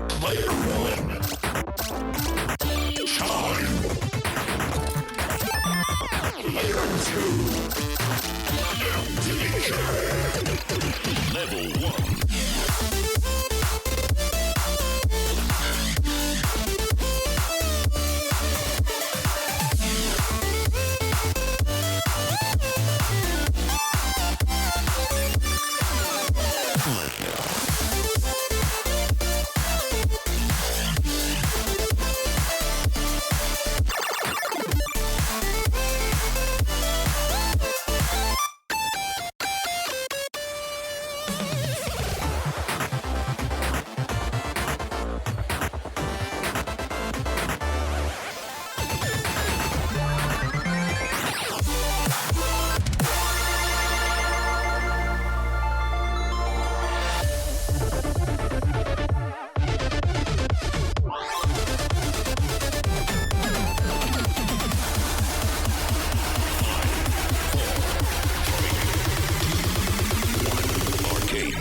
Player one. Time. Player two. Level one.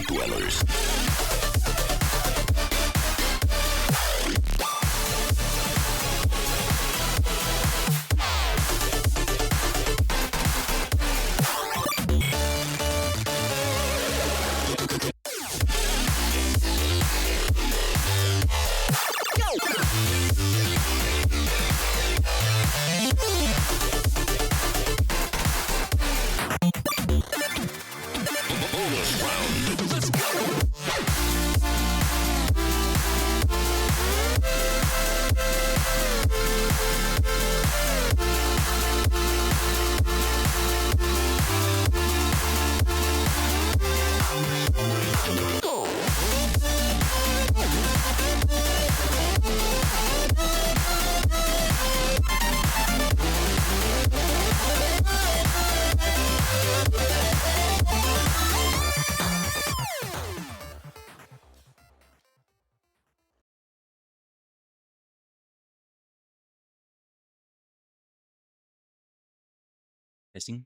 Dwellers. Bonus round. Let's go. Testing.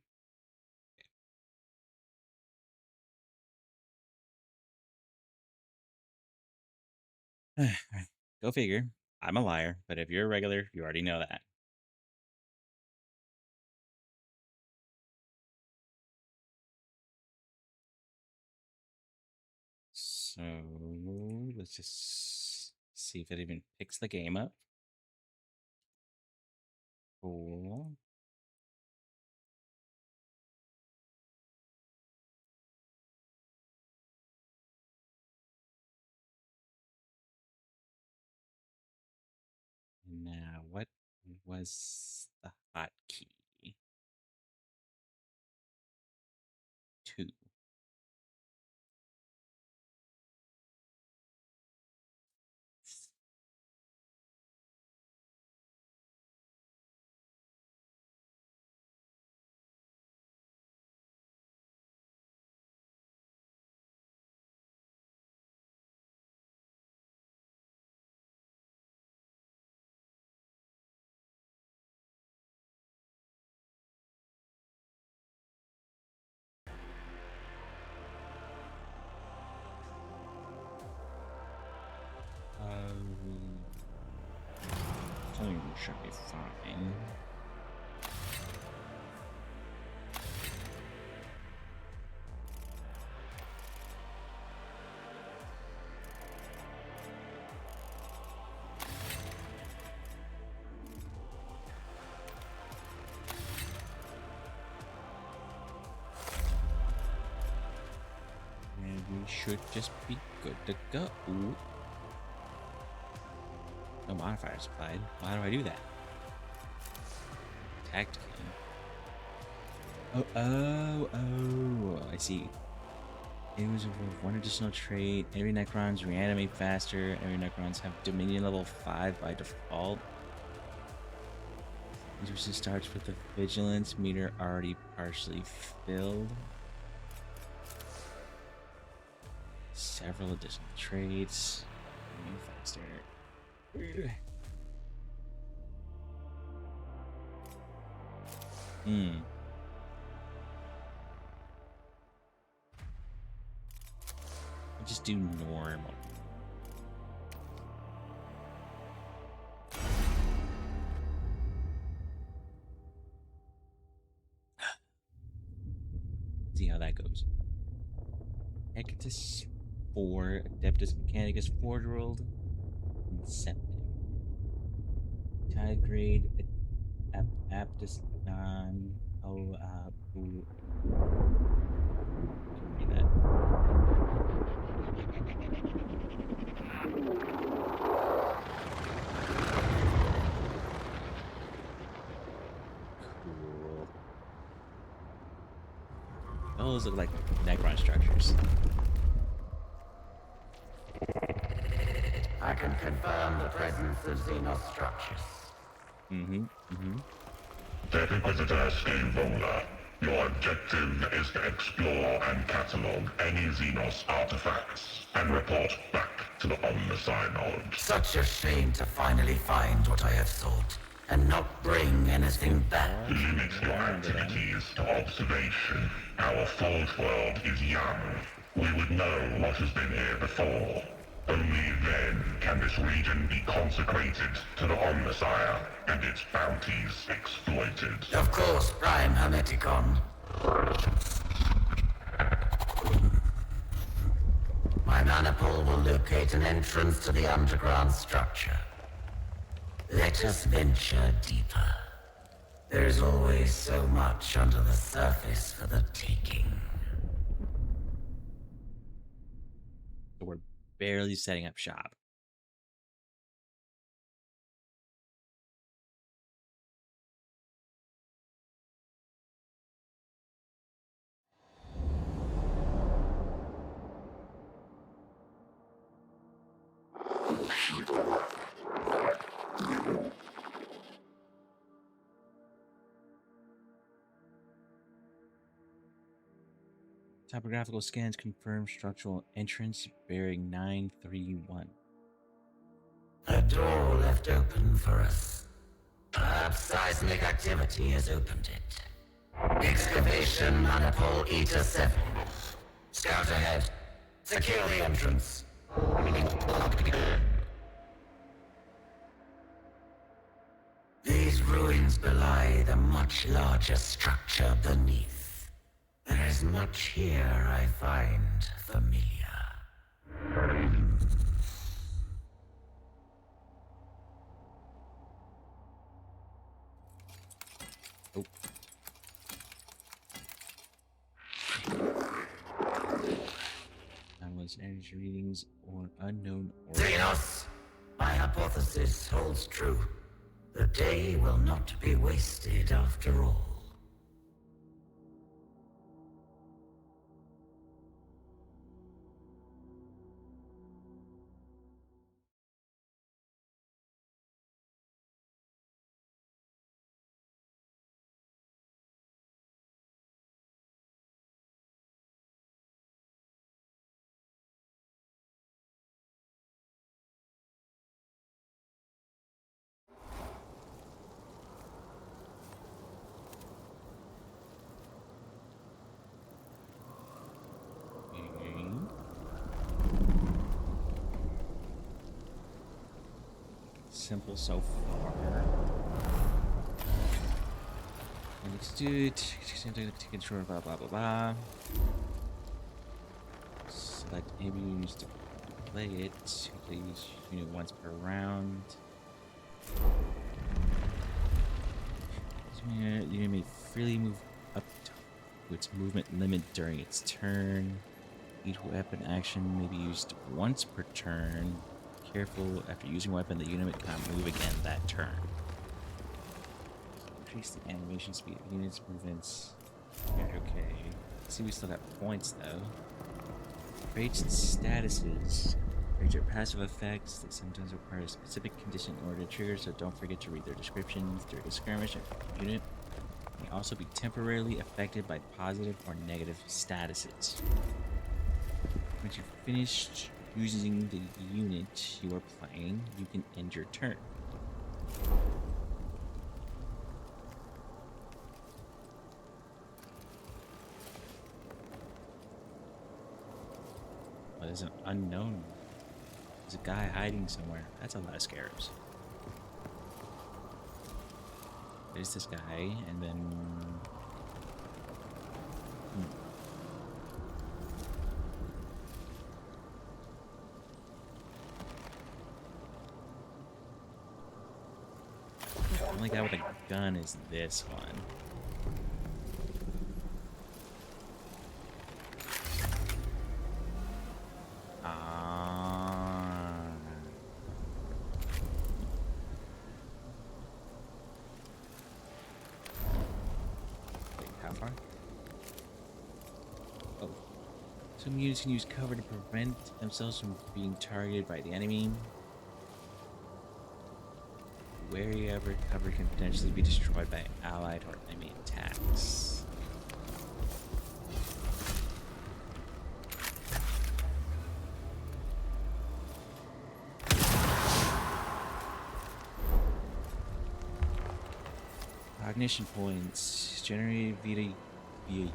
Go figure. I'm a liar, but if you're a regular, you already know that. So let's just see if it even picks the game up. Cool. Now, what was the hotkey? 2. Something should be fine. And we should just be good to go. Ooh. No modifiers applied. Well, how do I do that? Tactically. Oh, I see. It was one additional trait. Every Necrons reanimate faster. Every Necrons have Dominion level 5 by default. This starts with the Vigilance meter already partially filled. Several additional traits. Move faster. I'll just do normal. see how that goes. Ectus 4, Adeptus Mechanicus 4-year-old, Inceptive. Tide grade, Aptus non. Oh, ooh. Read that. Cool. Those look like Necron structures. I can confirm the presence of xenos structures. Dead Inquisitor Steamroller, your objective is to explore and catalog any Xenos artifacts and report back to the Omnicide. Such a shame to finally find what I have sought, and not bring anything back. Limit your activities to observation. Our Forge world is young. We would know what has been here before. Only then can this region be consecrated to the Omnissiah and its bounties exploited. Of course, Prime Hermeticon. My maniple will locate an entrance to the underground structure. Let us venture deeper. There is always so much under the surface for the taking. So we're barely setting up shop. Topographical scans confirm structural entrance bearing 931. A door left open for us. Perhaps seismic activity has opened it. Excavation Manipole Eta 7. Scout ahead. Secure the entrance. These ruins belie the much larger structure beneath. There is much here I find familiar. Oh. Anomalous energy readings or unknown order. Xenos! My hypothesis holds true. The day will not be wasted after all. Simple so far. And let's do it. Take control, blah blah blah blah. Select maybe you used to play it. Please unit once per round. The unit may freely move up to its movement limit during its turn. Each weapon action may be used once per turn. Careful, after using weapon, the unit cannot move again that turn. Increase the animation speed of units' movements. Okay. See, we still got points though. Traits and statuses. Traits are passive effects that sometimes require a specific condition in order to trigger, so don't forget to read their descriptions during a skirmish. A unit may also be temporarily affected by positive or negative statuses. Once you've finished using the unit you are playing, you can end your turn. Oh, there's an unknown. There's a guy hiding somewhere. That's a lot of scarabs. There's this guy, and then... only guy with a gun is this one. Ah. Wait, how far? Oh. Some units can use cover to prevent themselves from being targeted by the enemy. Wherever cover can potentially be destroyed by allied or enemy attacks. Cognition points generated via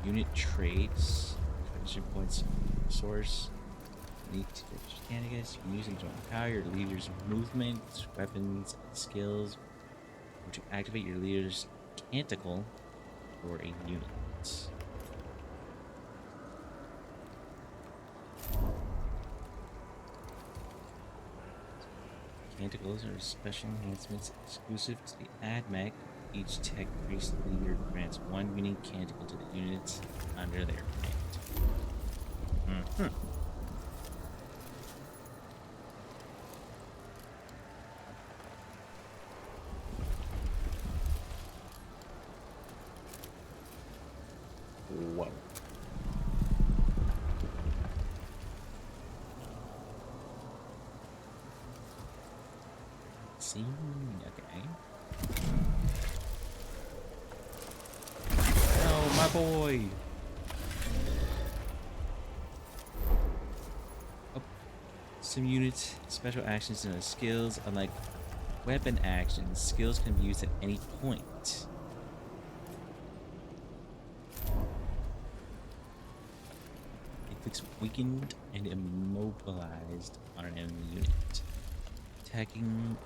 unit traits. Cognition points source. Mechanicus, you can use them to empower your leader's movement, weapons, and skills, or to activate your leader's canticle for a unit. Canticles are special enhancements exclusive to the AdMech. Each tech priest leader grants one unique canticle to the units under their command. Whoa. See? Okay. Oh, my boy! Oh. Some units, special actions, and skills. Unlike weapon actions, skills can be used at any point. Inflicts weakened and immobilized on an enemy unit.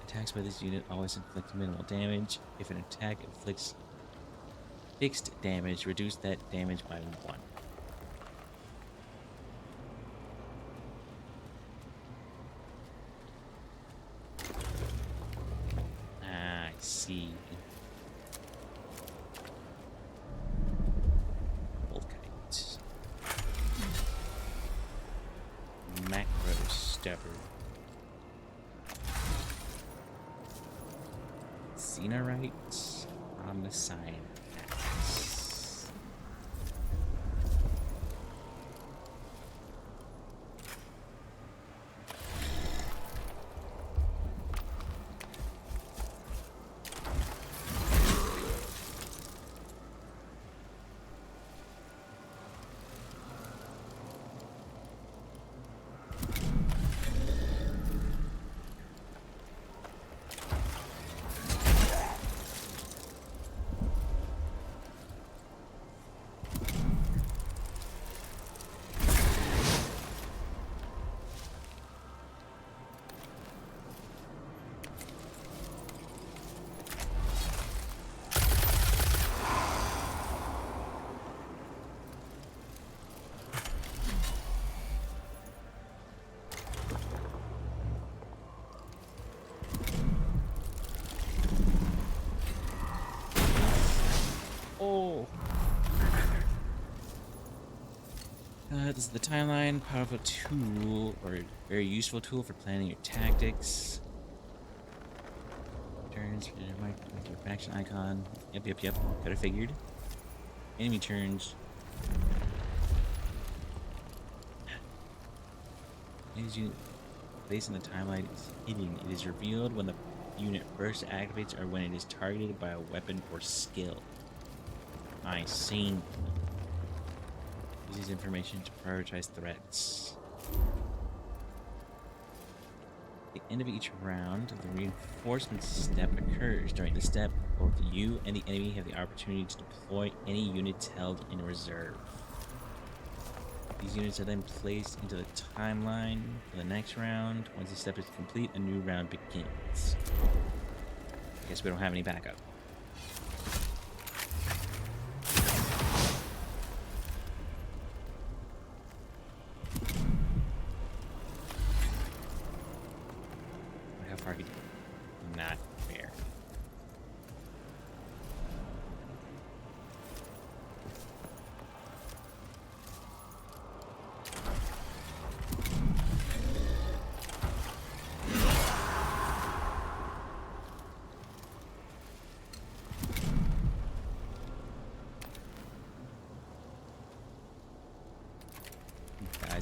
Attacks by this unit always inflict minimal damage. If an attack inflicts fixed damage, reduce that damage by 1. Ah, I see. Volkite. Macro stubber. Xenorite on the side. Oh. This is the timeline. Powerful tool, or very useful tool for planning your tactics. Turns for your faction icon. Yep. Got it figured. Enemy turns. As you place in the timeline is hidden. It is revealed when the unit first activates or when it is targeted by a weapon or skill. I see. Use this information to prioritize threats. At the end of each round, the reinforcement step occurs. During the step, both you and the enemy have the opportunity to deploy any units held in reserve. These units are then placed into the timeline for the next round. Once the step is complete, a new round begins. I guess we don't have any backup. How far could you? Not fair.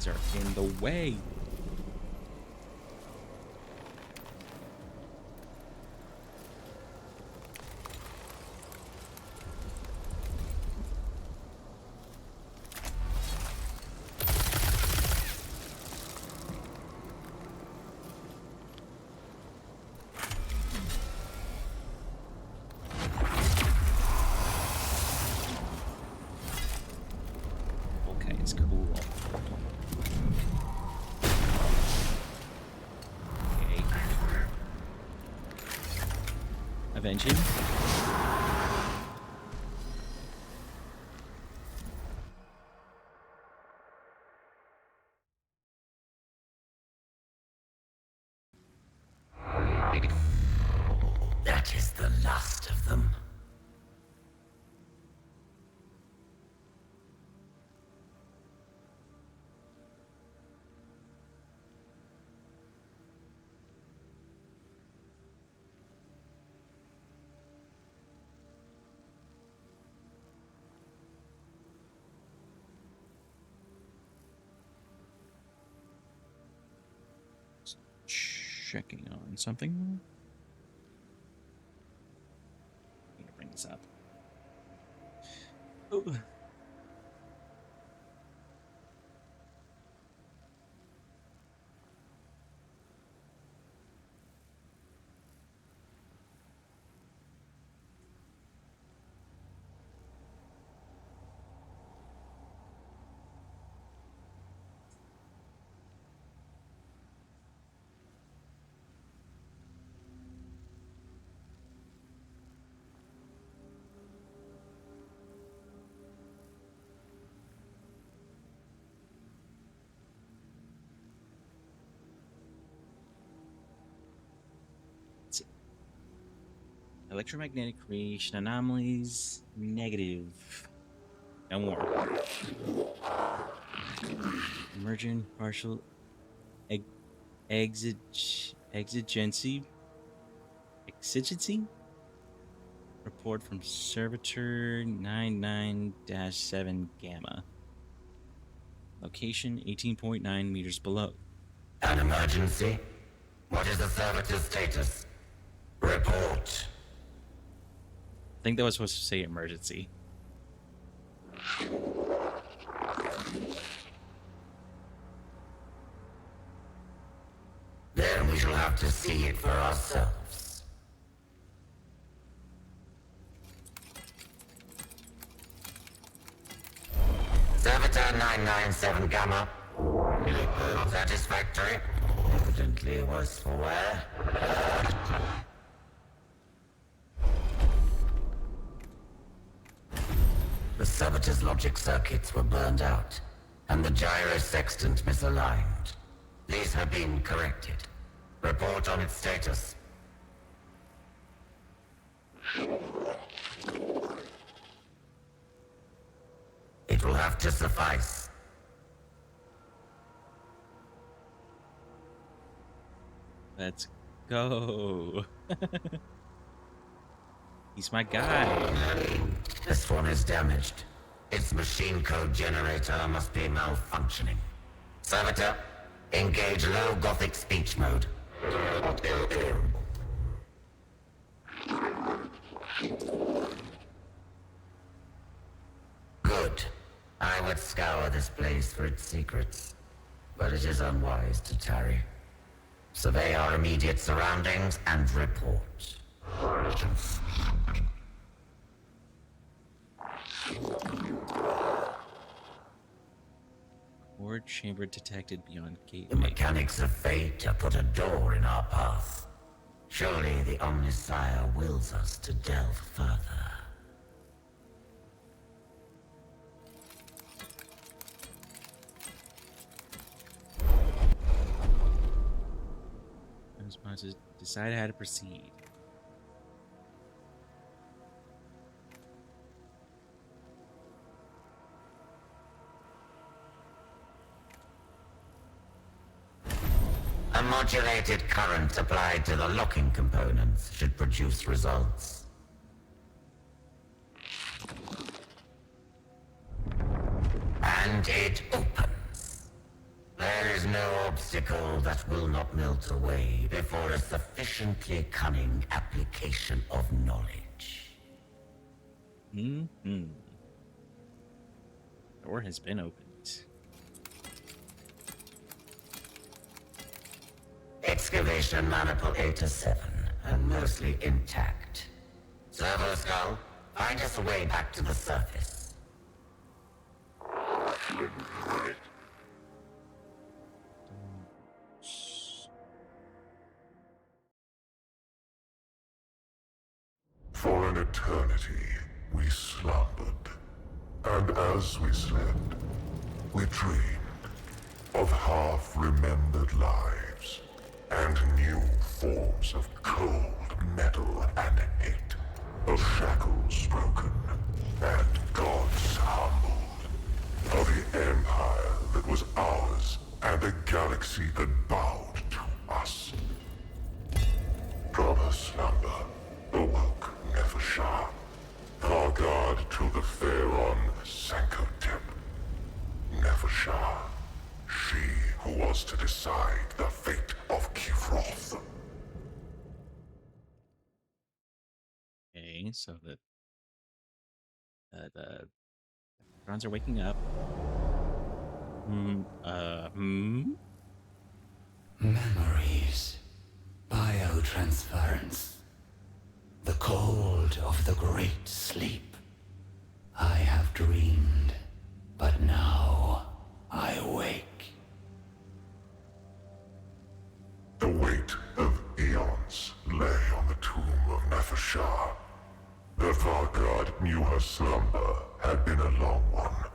guys are in the way. Okay, it's cool. Okay. Avenge him. That is the last of them. Checking on something. I need to bring this up. Ooh. Electromagnetic radiation anomalies, negative. No more. Emergent partial exigency. Exigency? Report from Servitor 99-7 Gamma. Location 18.9 meters below. An emergency? What is the servitor's status? Report. I think that was supposed to say emergency. Then we shall have to see it for ourselves. Servitor 997 Gamma. Satisfactory. Evidently worse for wear. The servitor's logic circuits were burned out, and the gyro sextant misaligned. These have been corrected. Report on its status. It will have to suffice. Let's go. He's my guy. This one is damaged. Its machine code generator must be malfunctioning. Servitor, engage low Gothic speech mode. Good. I would scour this place for its secrets, but it is unwise to tarry. Survey our immediate surroundings and report. Ward chamber detected beyond The gateway. mechanics of fate have put a door in our path. Surely the Omnisire wills us to delve further. Responses decide how to proceed. A modulated current applied to the locking components should produce results. And it opens. obstacle that will not melt away before a sufficiently cunning application of knowledge. Mm-hmm. Door has been opened. Excavation maniple 8 to 7, and mostly intact. Servo Skull, find us a way back to the surface. For an eternity, we slumbered. And as we slept, we dreamed of half-remembered lives and new forms of cold metal and hate, of shackles broken and gods humbled, of the empire that was ours and the galaxy that bowed to us. From her slumber awoke Nefershah, our guard to the Pharaon Sankotep. Nefershah, she who was to decide the fate of Kivroth. Okay, so the Necrons are waking up. Memories. Biotransference. The cold of the great sleep. I have dreamed, but now I wake. The weight of eons lay on the tomb of Nefershah. The Vargard knew her slumber had been a long one,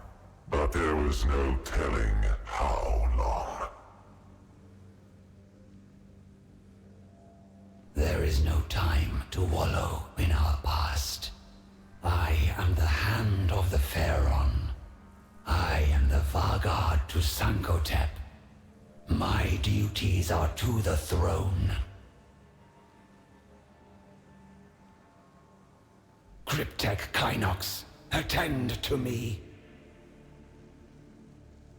but there was no telling how long. There is no time to wallow in our past. I am the hand of the Pharaon. I am the Vargard to Sankotep. My duties are to the throne. Cryptek Kynox, attend to me.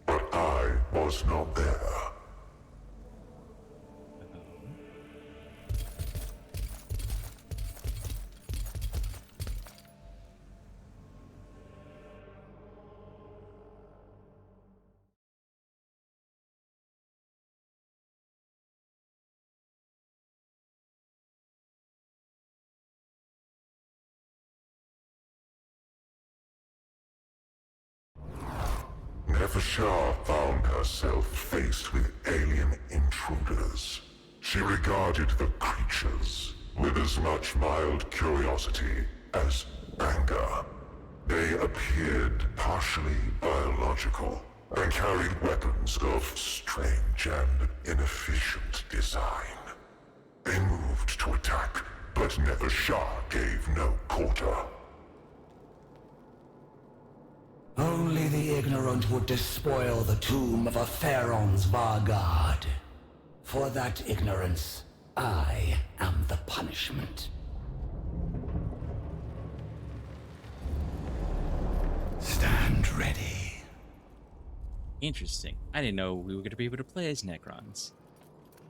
But I was not there. Nefershah found herself faced with alien intruders. She regarded the creatures with as much mild curiosity as anger. They appeared partially biological and carried weapons of strange and inefficient design. They moved to attack, but Nefershah gave no quarter. Only the ignorant would despoil the tomb of a Pharaon's Vargard. For that ignorance, I am the punishment. Stand ready. Interesting. I didn't know we were going to be able to play as Necrons.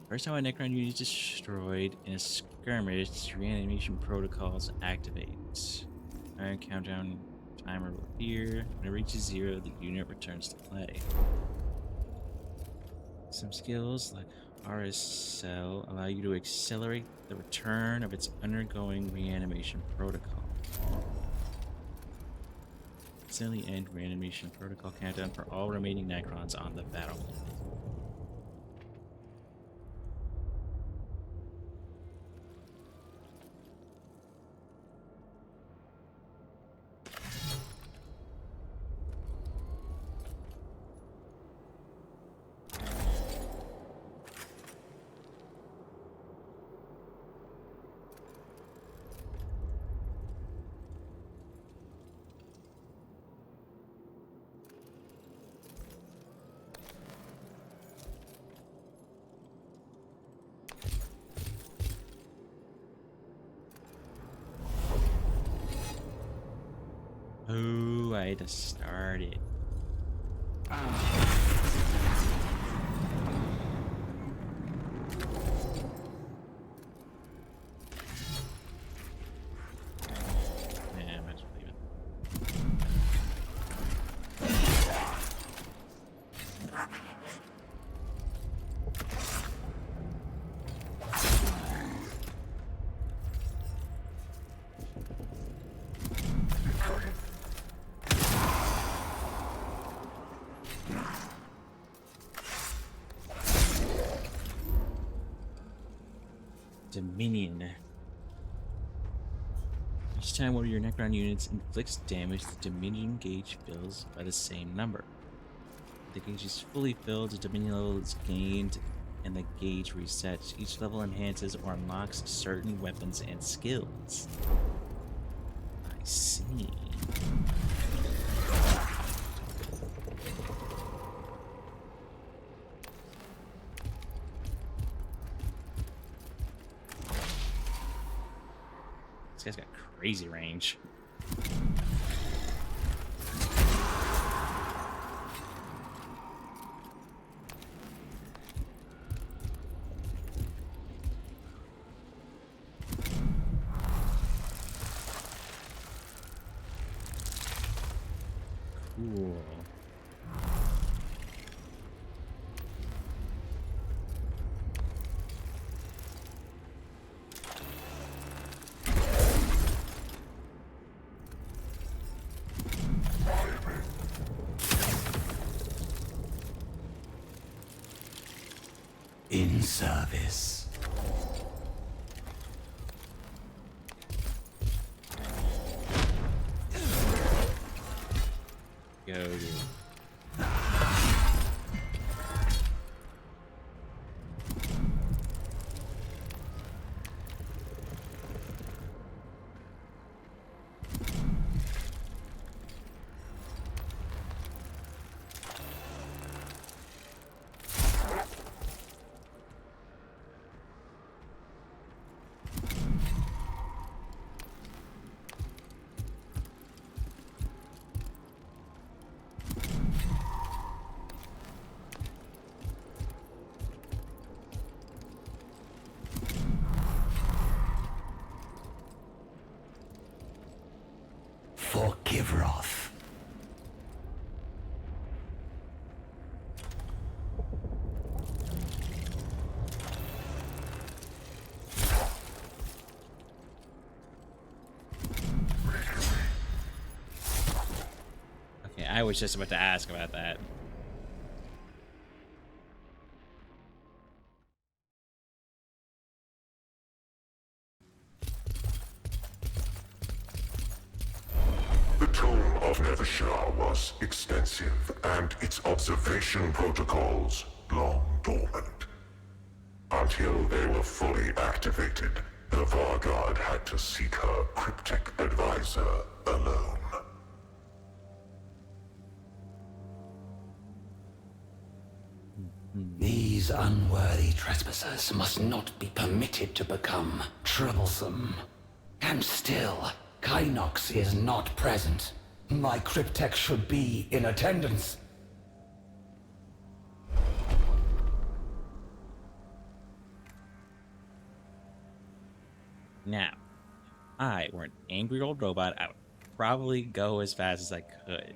First time a Necron unit is destroyed in a skirmish, reanimation protocols activate. Alright, countdown timer will appear. When it reaches 0, the unit returns to play. Some skills like RSL allow you to accelerate the return of its undergoing reanimation protocol. Instantly end reanimation protocol countdown for all remaining Necrons on the battlefield. Oh, I had to start it. Dominion. Each time one of your Necron units inflicts damage, the Dominion gauge fills by the same number. If the gauge is fully filled, the Dominion level is gained and the gauge resets. Each level enhances or unlocks certain weapons and skills. I see. This guy's got crazy range. Cool. In service. Go, dude. For Givroth. Okay, I was just about to ask about that. The tomb of Nevershah was extensive, and its observation protocols long dormant. Until they were fully activated, the Varguard had to seek her cryptic advisor alone. These unworthy trespassers must not be permitted to become troublesome. And still, Kynox is not present. My cryptech should be in attendance. Now, if I were an angry old robot, I would probably go as fast as I could.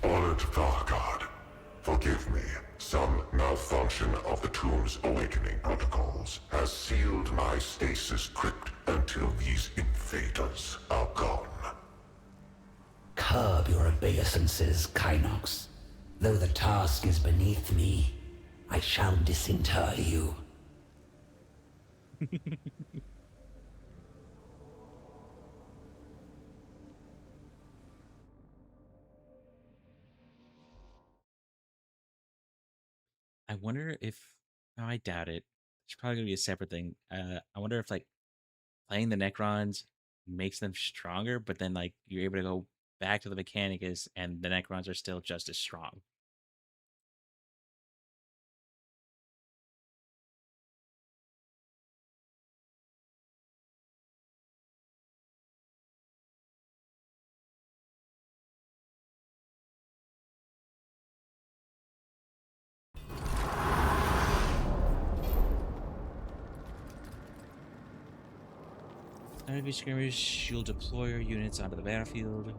Honored Varguard, forgive me. Some malfunction of the tomb's awakening protocols has sealed my stasis crypt until these invaders are gone. Curb your obeisances, Kynox. Though the task is beneath me, I shall disinter you. I wonder if. No, I doubt it. It's probably gonna be a separate thing. I wonder if like playing the Necrons makes them stronger, but then like you're able to go back to the Mechanicus, and the Necrons are still just as strong. Enemy skirmish, you'll deploy your units onto the battlefield.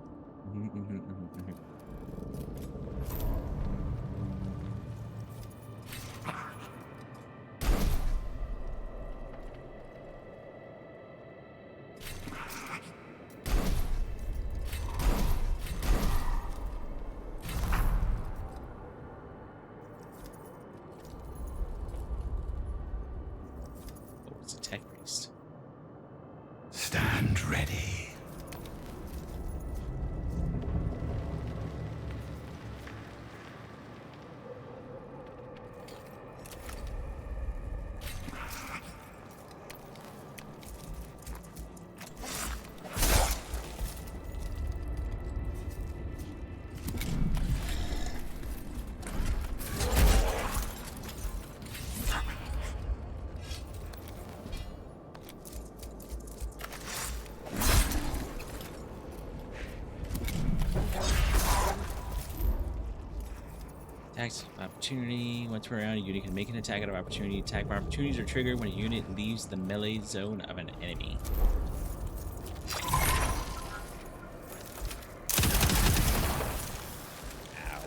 tech priest. Stand ready. Attacks of opportunity. Once per round, a unit can make an attack out of opportunity. Attack of opportunities are triggered when a unit leaves the melee zone of an enemy. Ow.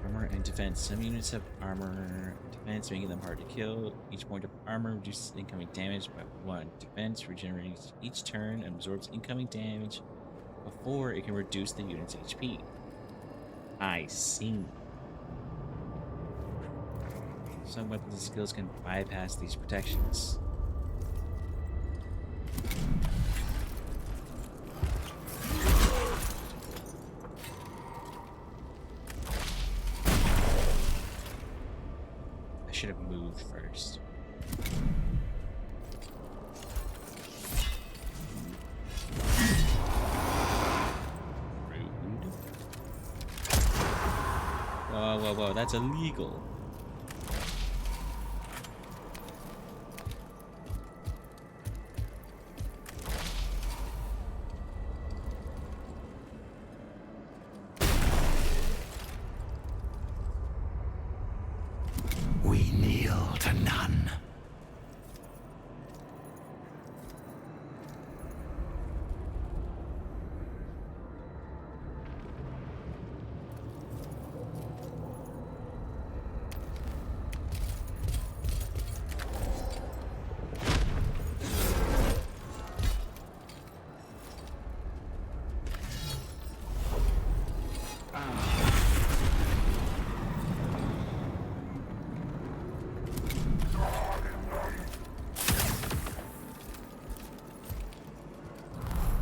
Armor and defense. Some units have armor and defense, making them hard to kill. Each point of armor reduces incoming damage by 1. Defense regenerates each turn and absorbs incoming damage before it can reduce the unit's HP. I see. Some weapons and skills can bypass these protections. I should have moved first. Rude. Whoa, whoa, whoa, that's illegal. We kneel to none.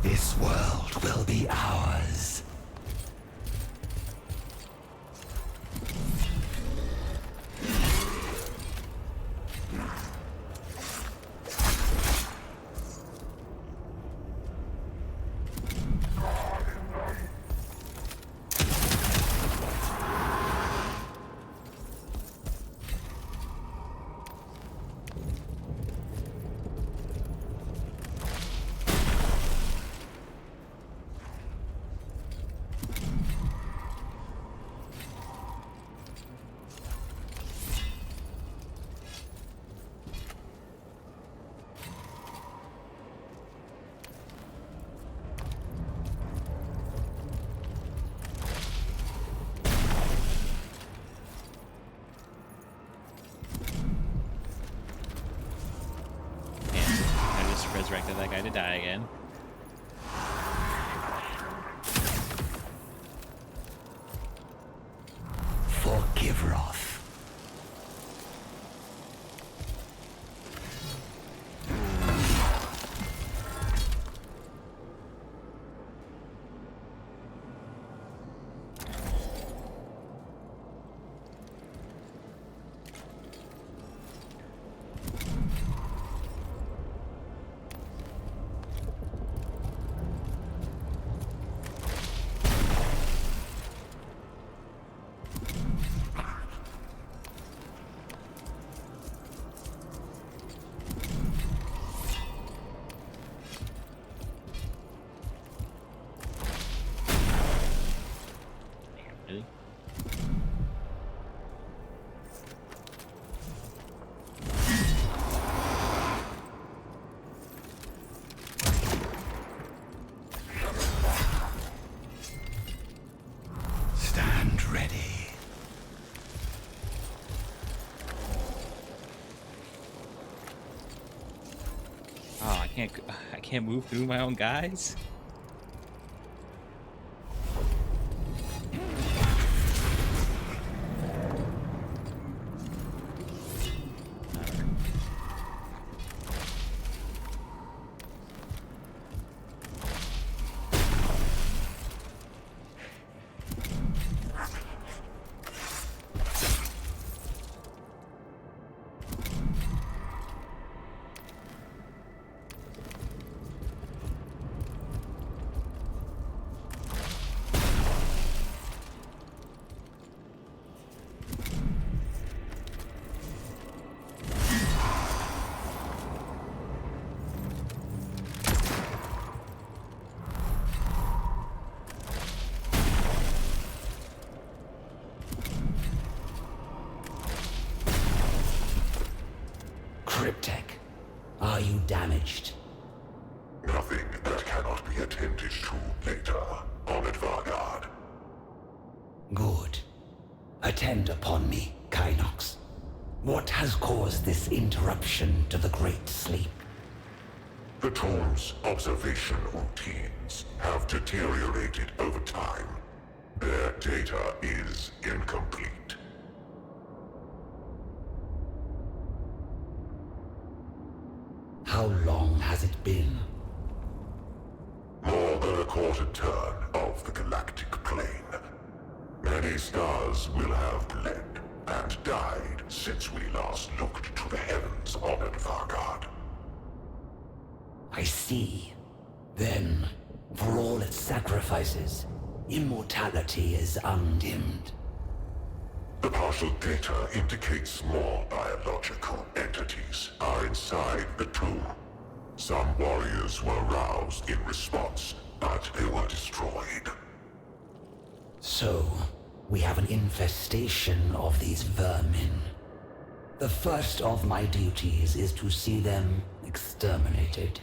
This world will be ours. I just resurrected that guy to die again. Forgive Wrath. Really? Stand ready. Oh, I can't move through my own guys? damaged. Nothing that cannot be attended to later, Honored Vargard. Good. Attend upon me, Kynox. What has caused this interruption to the Great Sleep? The tomb's observation routines have deteriorated over time. Their data is incomplete. How long has it been? More than a quarter turn of the galactic plane. Many stars will have bled and died since we last looked to the heavens, Honored Vargard. I see. Then, for all its sacrifices, immortality is undimmed. The partial data indicates more biological entities are inside the tomb. Some warriors were roused in response, but they were destroyed. So, we have an infestation of these vermin. The first of my duties is to see them exterminated.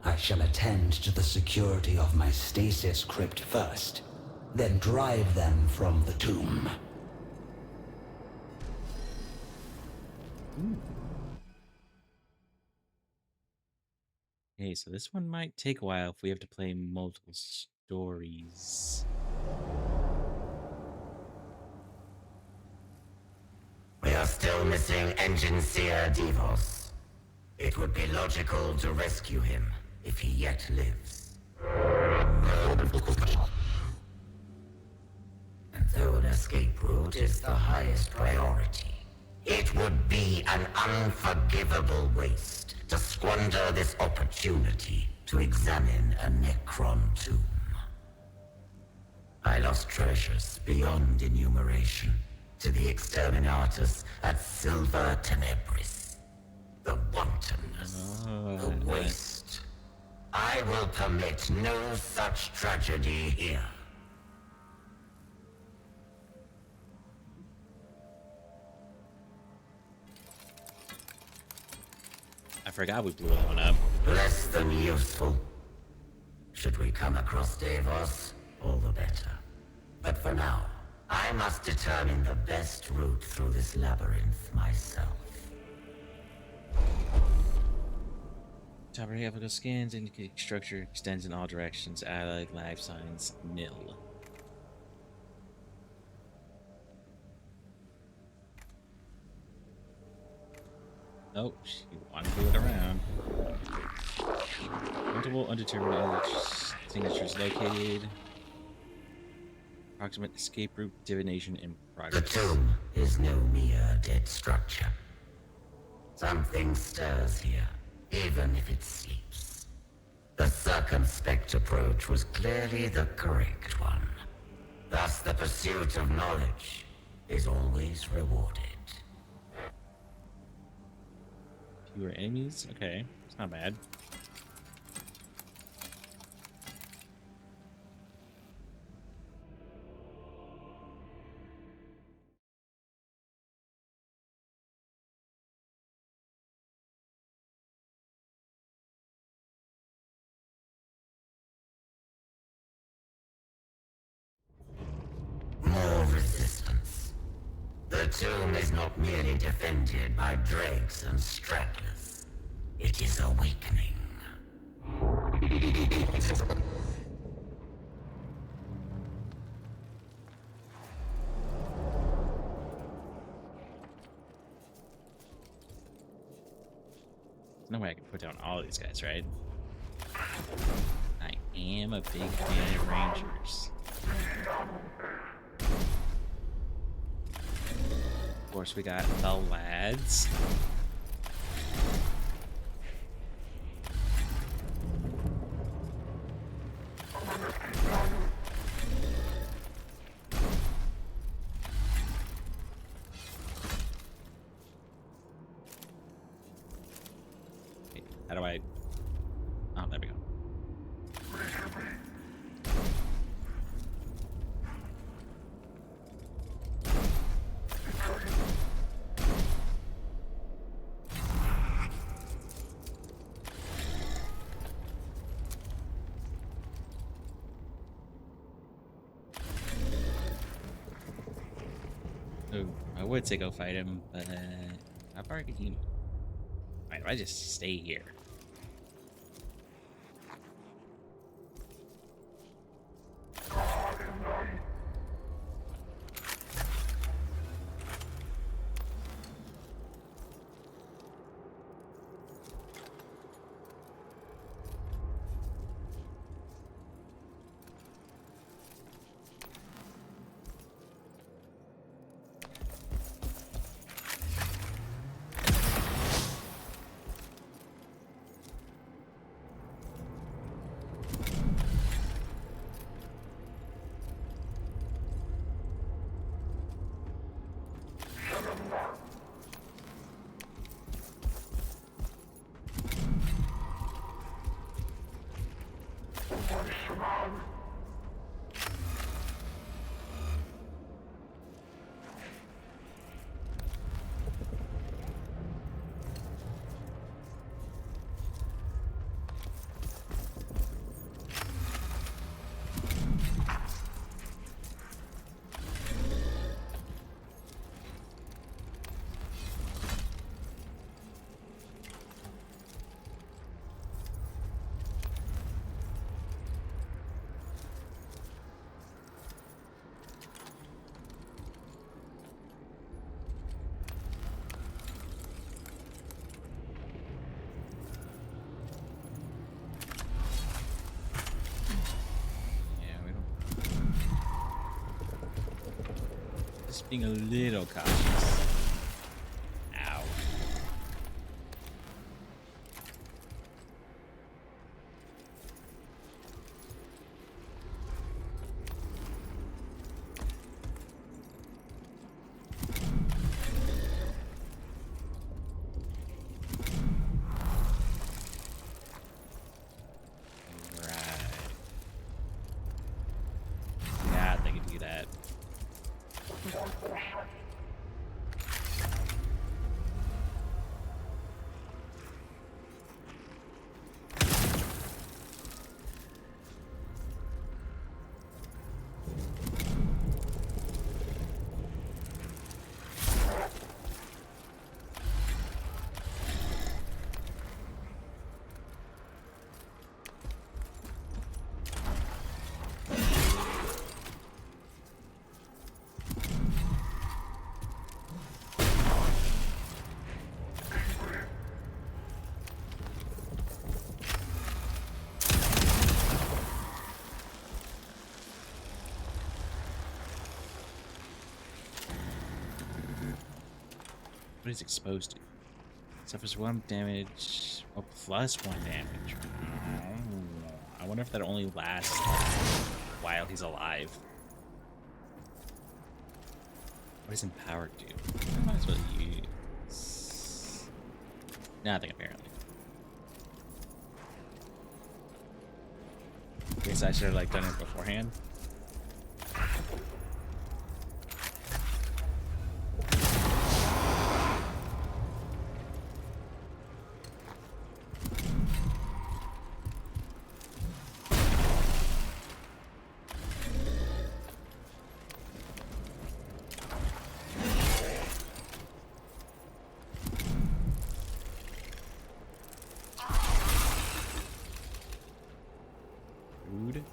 I shall attend to the security of my stasis crypt first, then drive them from the tomb. Okay, so this one might take a while if we have to play multiple stories. We are still missing Engine Seer Devos. It would be logical to rescue him if he yet lives. And though an escape route is the highest priority, it would be an unforgivable waste to squander this opportunity to examine a Necron tomb. I lost treasures beyond enumeration to the exterminatus at Silver Tenebris. The wantonness, the waste. I will permit no such tragedy here. I forgot we blew that one up. Less than useful. Should we come across Davos, all the better. But for now, I must determine the best route through this labyrinth myself. Topographical scans indicate structure extends in all directions. Allied life signs nil. Oh, she wanted to do it around. Multiple undetermined signatures located. Approximate escape route divination in progress. The tomb is no mere dead structure. Something stirs here, even if it sleeps. The circumspect approach was clearly the correct one. Thus, the pursuit of knowledge is always rewarded. Fewer enemies? Okay, it's not bad. More resistance. The tomb is not merely defended by dregs and stragglers. It is awakening. There's no way I can put down all of these guys, right? I am a big fan of Rangers. Of course, we got the lads. Wait, how do I... Oh, there we go. would say go fight him, but how far could he? Alright, if I just stay here. Just being a little cautious. Ow. Right. Yeah, they can do that. What is exposed to? Suffers 1 damage, or plus 1 damage. I wonder if that only lasts while he's alive. What does Empower do? I might as well use... nothing, apparently. Guess I should have, like, done it beforehand. Rude.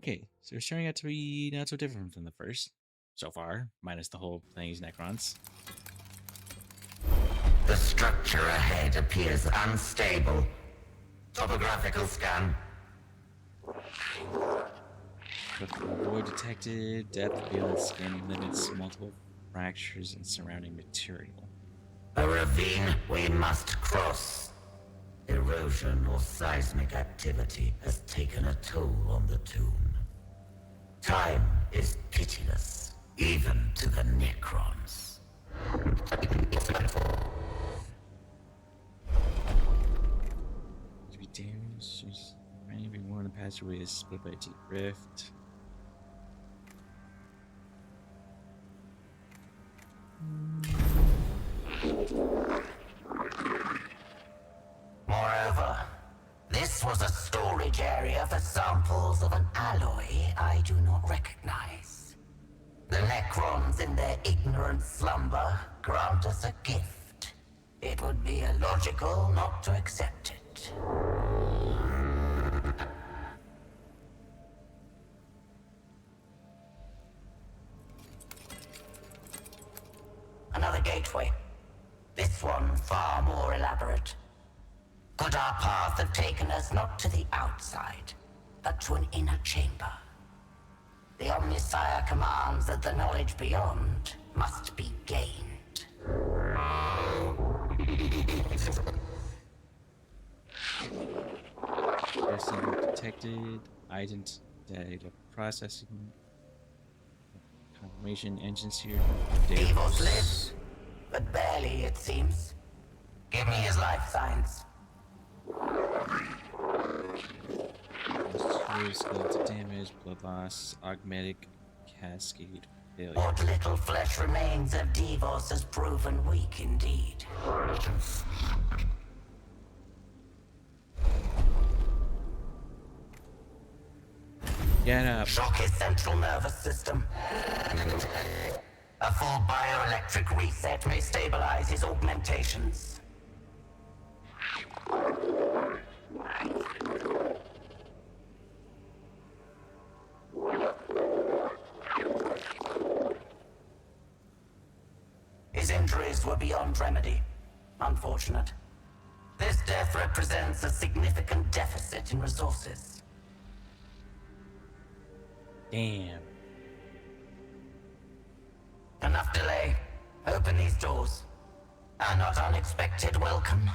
Okay, so it's turning out to be not so different from the first so far, minus the whole playing as Necrons. The structure ahead appears unstable. Topographical scan. Void detected, depth beyond scanning limits, multiple fractures in surrounding material. A ravine we must cross. Erosion or seismic activity has taken a toll on the tomb. Time is pitiless, even to the Necrons. To be damaged, every one of the passageway is split by a deep rift. Moreover, this was a storage area for samples of an alloy I do not recognize. The Necrons, in their ignorant slumber, grant us a gift. It would be illogical not to accept it. Another gateway. This one far more elaborate. Could our path have taken us not to the outside, but to an inner chamber? The Omnisire commands that the knowledge beyond must be gained. Person detected, data processing, confirmation engines here. Devos lives, but barely, it seems. Give me his life signs. Skeletal damage, blood loss, augmetic cascade failure. What little flesh remains of Devos has proven weak indeed. Get up. Shock his central nervous system. A full bioelectric reset may stabilize his augmentations. His injuries were beyond remedy. Unfortunate. This death represents a significant deficit in resources. Damn. Enough delay. Open these doors. A not unexpected welcome.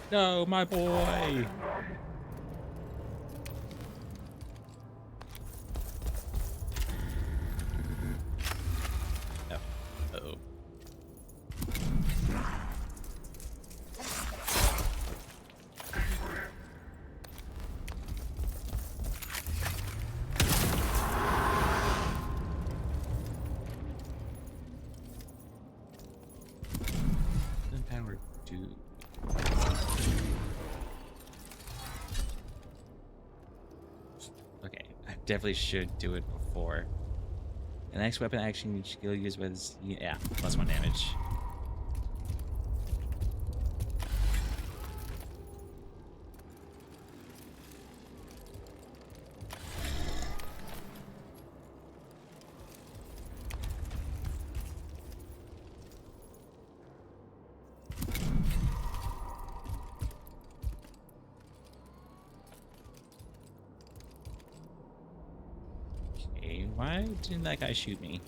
No, my boy. Oh. Uh-oh. Power 2. Okay, I definitely should do it before. The next weapon action skill used was yeah, +1 damage. Okay, why didn't that guy shoot me?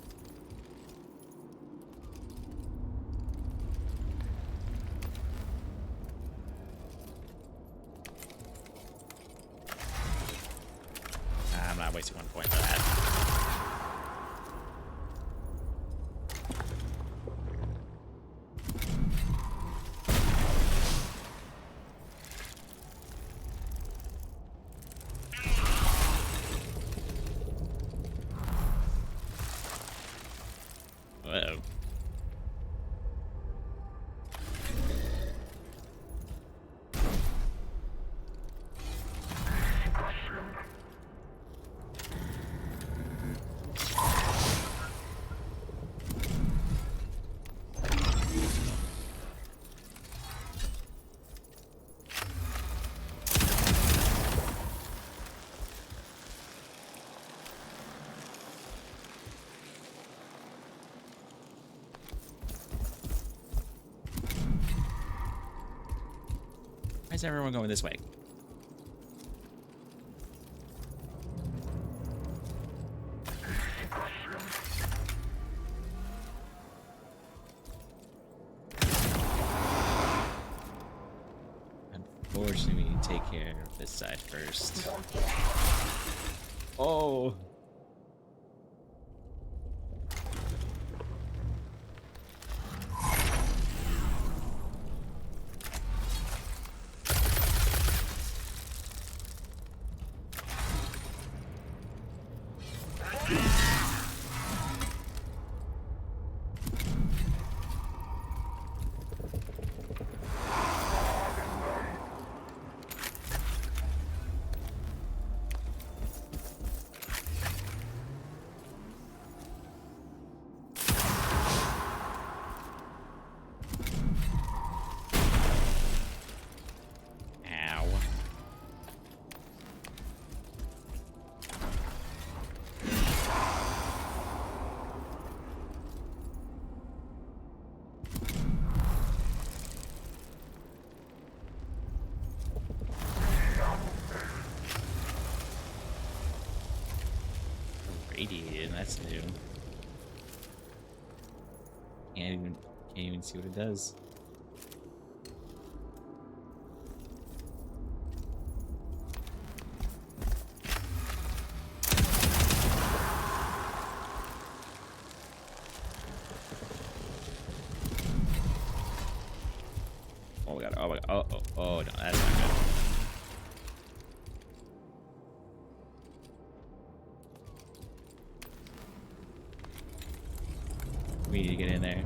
I'm not wasting 1 point for that. Uh-oh. Why is everyone going this way? Unfortunately, we take care of this side first. Oh! Radiated, that's new. Can't even see what it does. Oh my god, oh my god, oh no, that's not good. We need to get in there.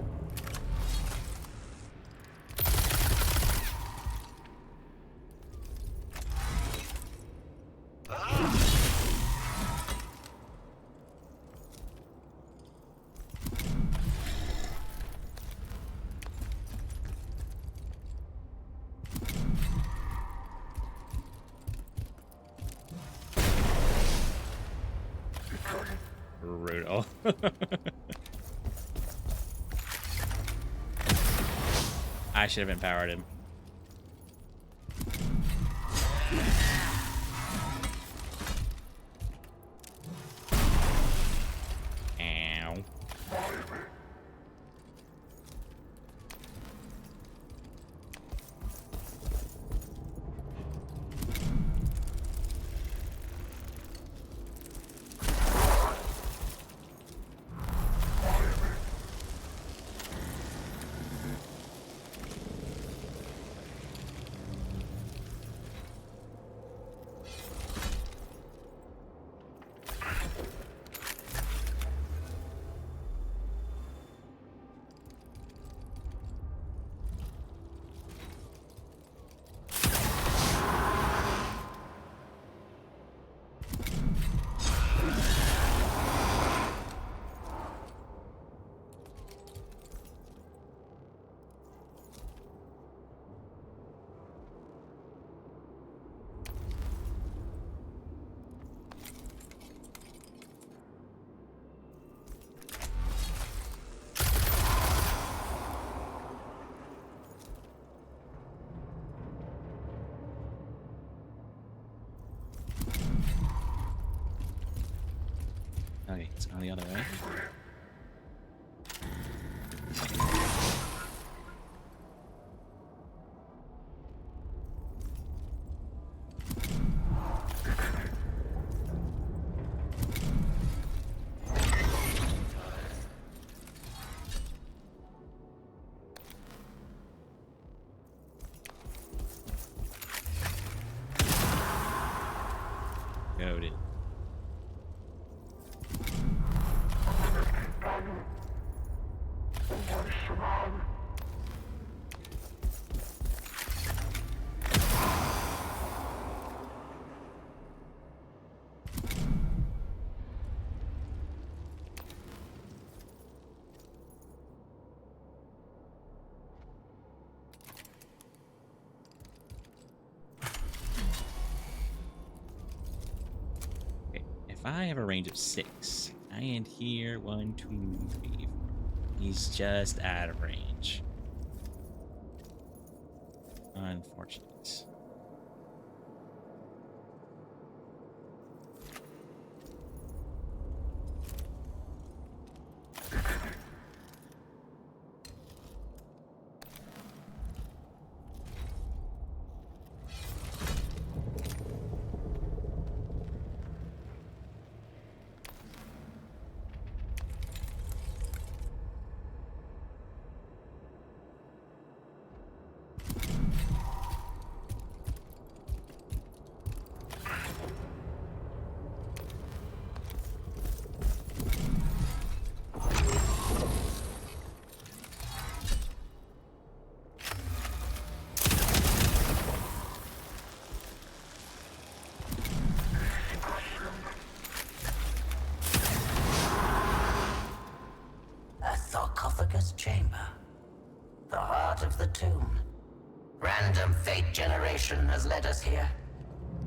Brutal. I should have empowered him. Ow. Okay, it's going the other way. Goaded. Okay, if I have a range of 6, I end here 1, 2, 3, 4. He's just out of range. Unfortunate. A sarcophagus chamber. The heart of the tomb. Random fate generation has led us here.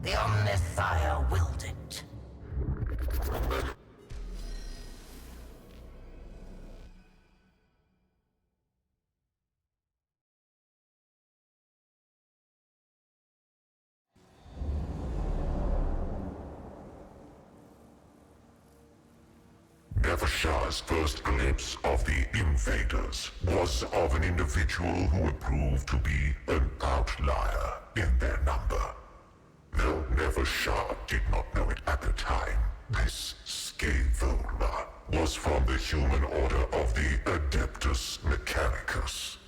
The Omnissiah willed it. Nevershah's first glimpse of the invaders was of an individual who would prove to be an outlier in their number. Though Nevershah did not know it at the time, this Scaevola was from the human order of the Adeptus Mechanicus.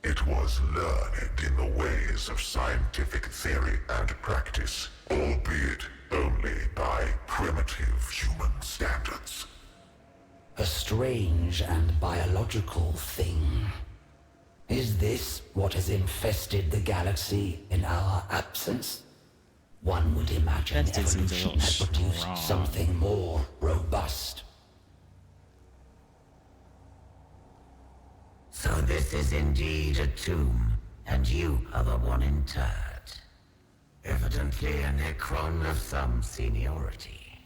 It was learned in the ways of scientific theory and practice, albeit only by primitive human standards. A strange and biological thing. Is this what has infested the galaxy in our absence? One would imagine That seems a evolution little had produced strong. something more robust. So this is indeed a tomb, and you are the one interred. Evidently a Necron of some seniority.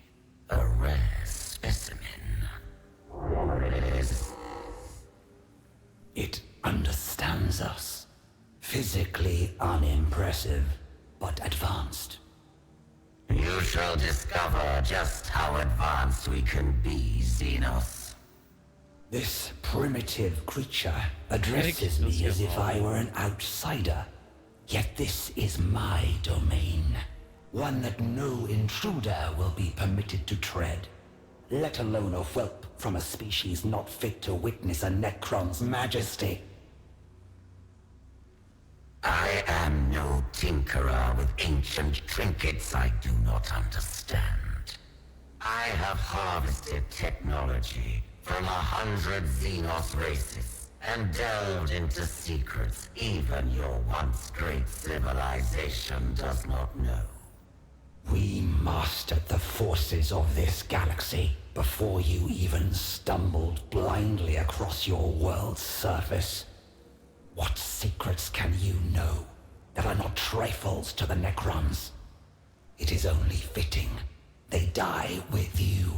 A rare specimen. It understands us. Physically unimpressive, but advanced. You shall discover just how advanced we can be, Xenos. This primitive creature addresses me as if I were an outsider. Yet this is my domain. One that no intruder will be permitted to tread. Let alone a whelp from a species not fit to witness a Necron's majesty. I am no tinkerer with ancient trinkets I do not understand. I have harvested technology from 100 Xenos races and delved into secrets even your once great civilization does not know. We mastered the forces of this galaxy before you even stumbled blindly across your world's surface. What secrets can you know that are not trifles to the Necrons? It is only fitting they die with you.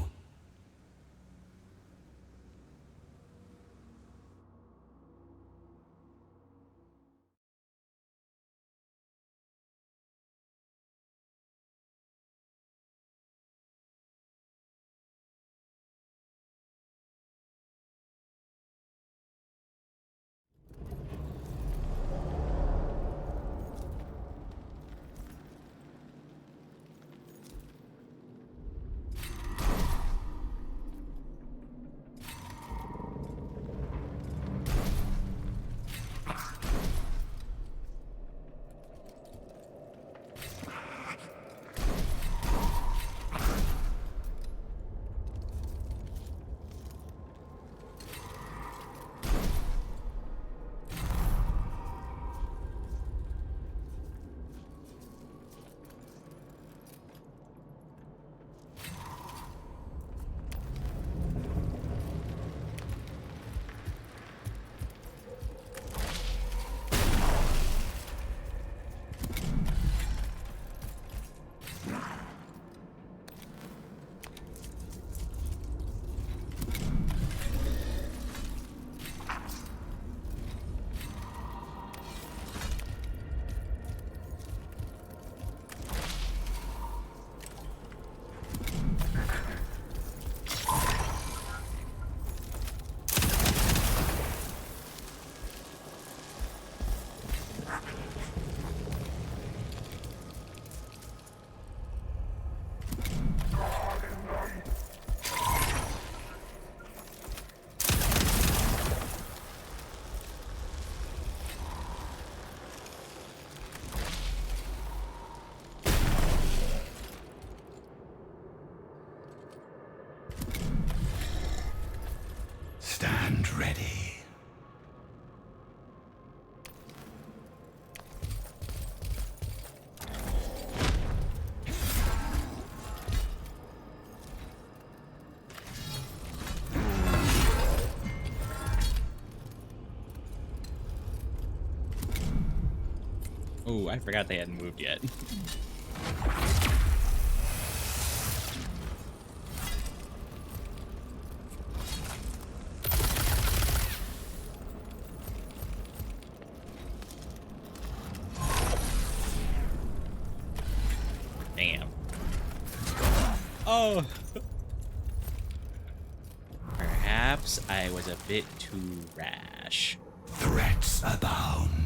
Oh, I forgot they hadn't moved yet. Damn. Oh! Perhaps I was a bit too rash. Threats abound.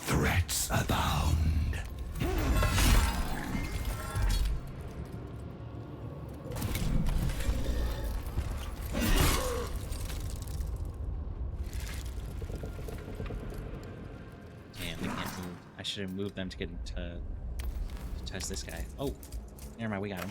Threats abound. Damn, they can't move. I should have moved them to get to test this guy. Oh, never mind, we got him.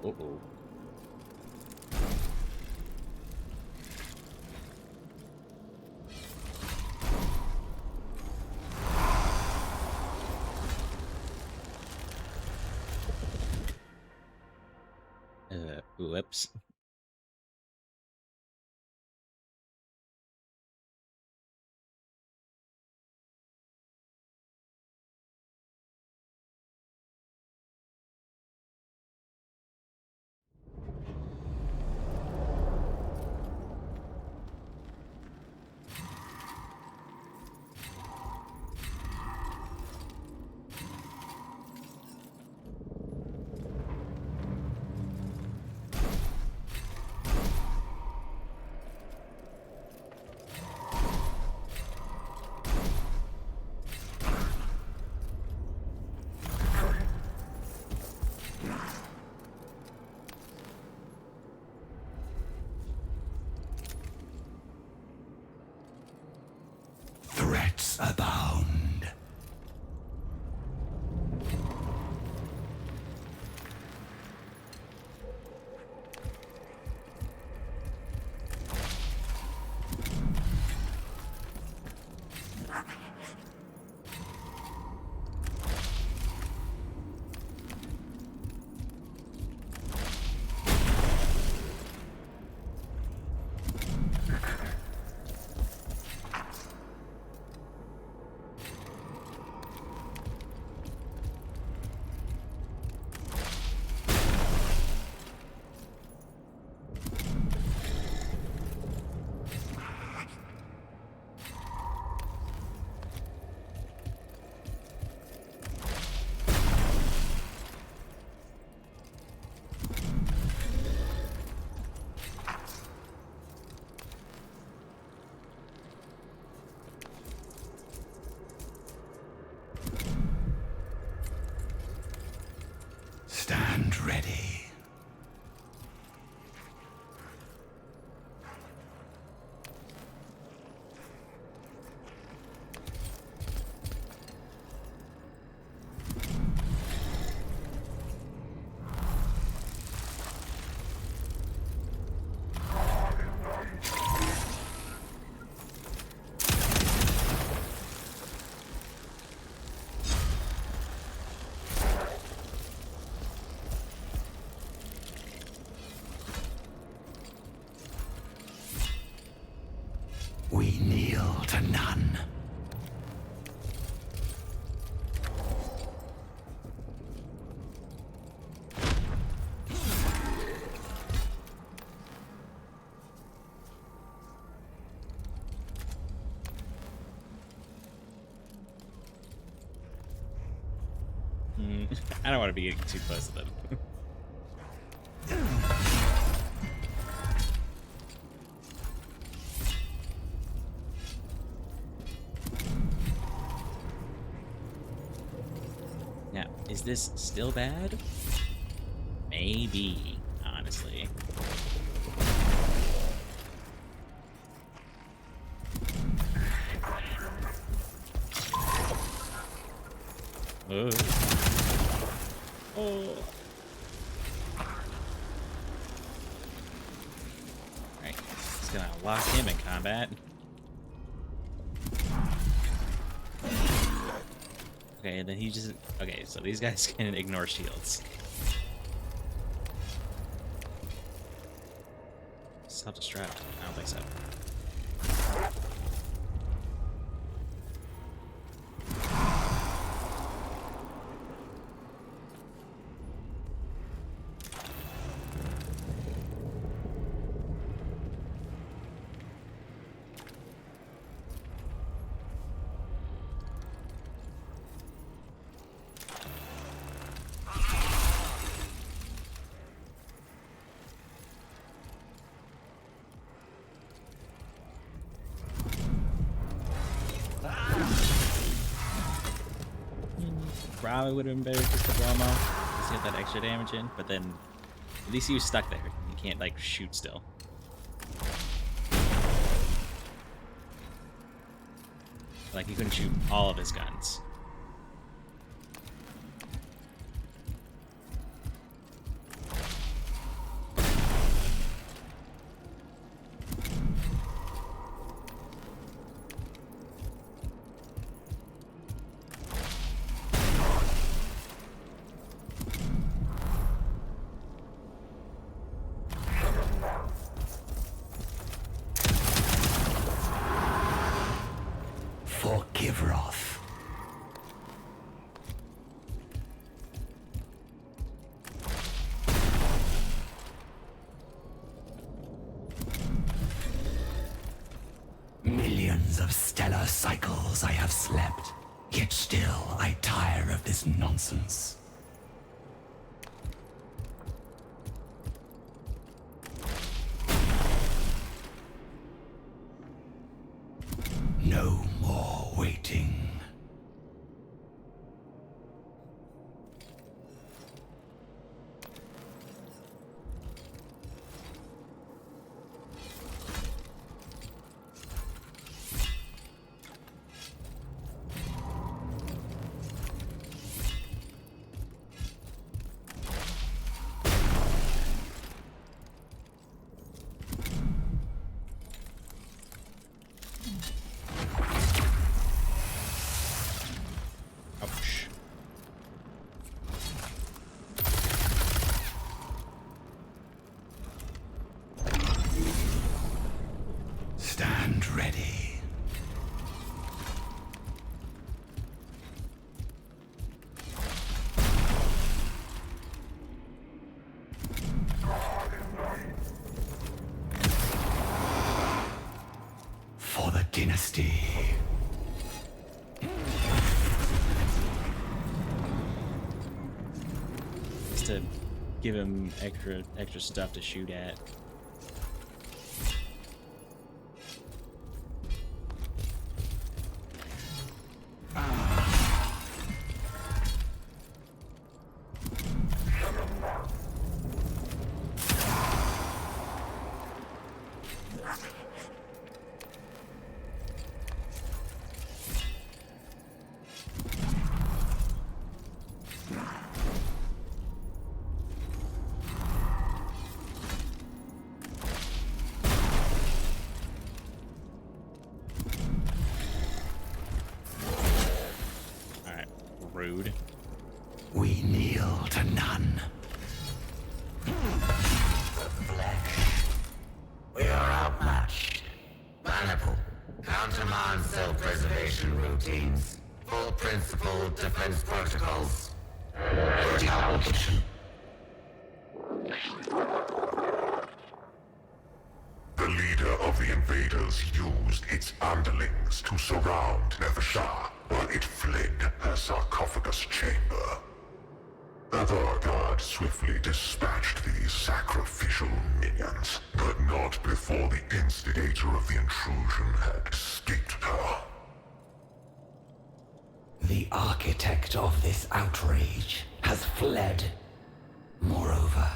Uh-oh. Whoops. Threats abound. We kneel to none. I don't want to be getting too close to them. Now, is this still bad? Maybe, honestly. Oh. Oh. Alright, it's gonna lock him in combat. Okay, and then he just... Okay, so these guys can ignore shields. Self-destruct? I don't think so. Probably would have been better just to blow him off. Just get that extra damage in, but then at least he was stuck there. You can't like shoot still. Like he couldn't shoot all of his guns. Forgive wrath. Millions of stellar cycles I have slept, yet still I tire of this nonsense. No more waiting. Ouch. Stand ready. For the dynasty. Just to give him extra stuff to shoot at. Rude. We kneel to none. Flesh. We are outmatched. Manipul. on-demand self-preservation routines. Full principle defense protocols. Ready application. The leader of the invaders used its underlings to surround Nevershah while it fled her sarcophagus chamber. Other guards swiftly dispatched these sacrificial minions, but not before the instigator of the intrusion had escaped her. The architect of this outrage has fled. Moreover,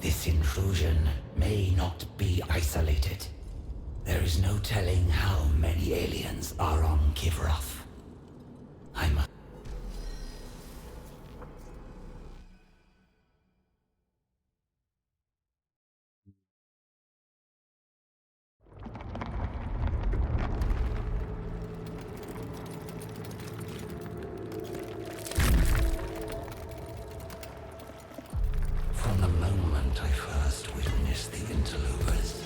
this intrusion may not be isolated. There is no telling how many aliens are on Kivroth. I'm... From the moment I first witnessed the interlopers,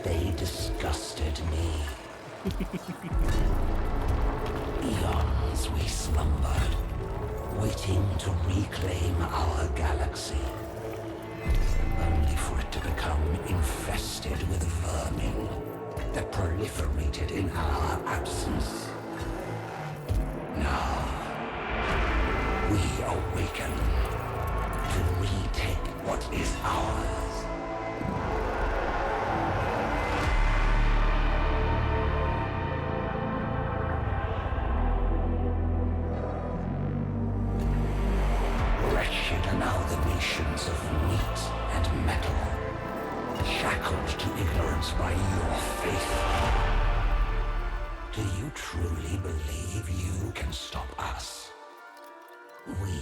they disgusted me. Eons we slumbered, waiting to reclaim our galaxy, only for it to become infested with vermin that proliferated in our absence. Now, we awaken to retake what is ours. Wretched amalgamations of meat and metal, shackled to ignorance by your faith. Do you truly believe you can stop us? We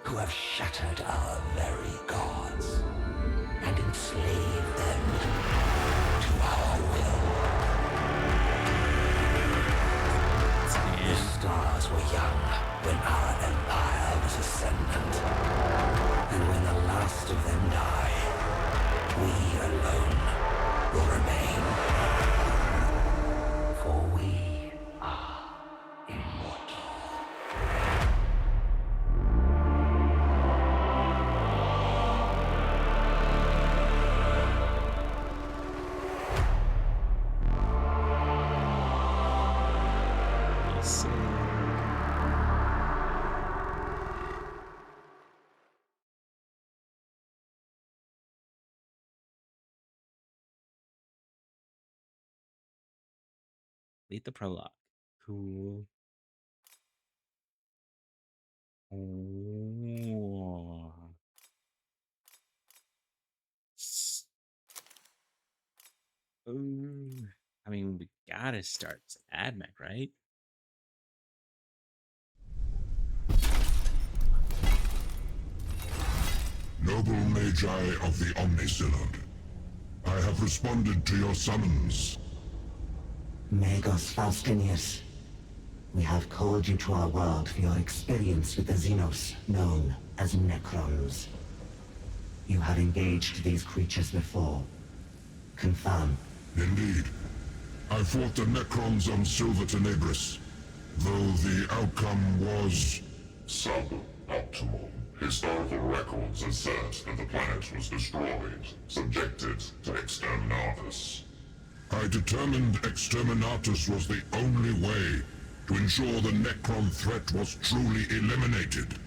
who have shattered our very gods and enslaved them to our will. The stars were young when our empire was ascendant, and when the last of them die, we alone will remain. For we are immortal. Complete the prologue. Cool. Oh. Ooh. I mean, we gotta start AdMech, right? Noble Magi of the Omnisynod, I have responded to your summons. Magos Faustinius, we have called you to our world for your experience with the xenos, known as Necrons. You have engaged these creatures before. Confirm. Indeed. I fought the Necrons on Silver Tenebris, though the outcome was... suboptimal. Historical records assert that the planet was destroyed, subjected to exterminatus. I determined exterminatus was the only way to ensure the Necron threat was truly eliminated.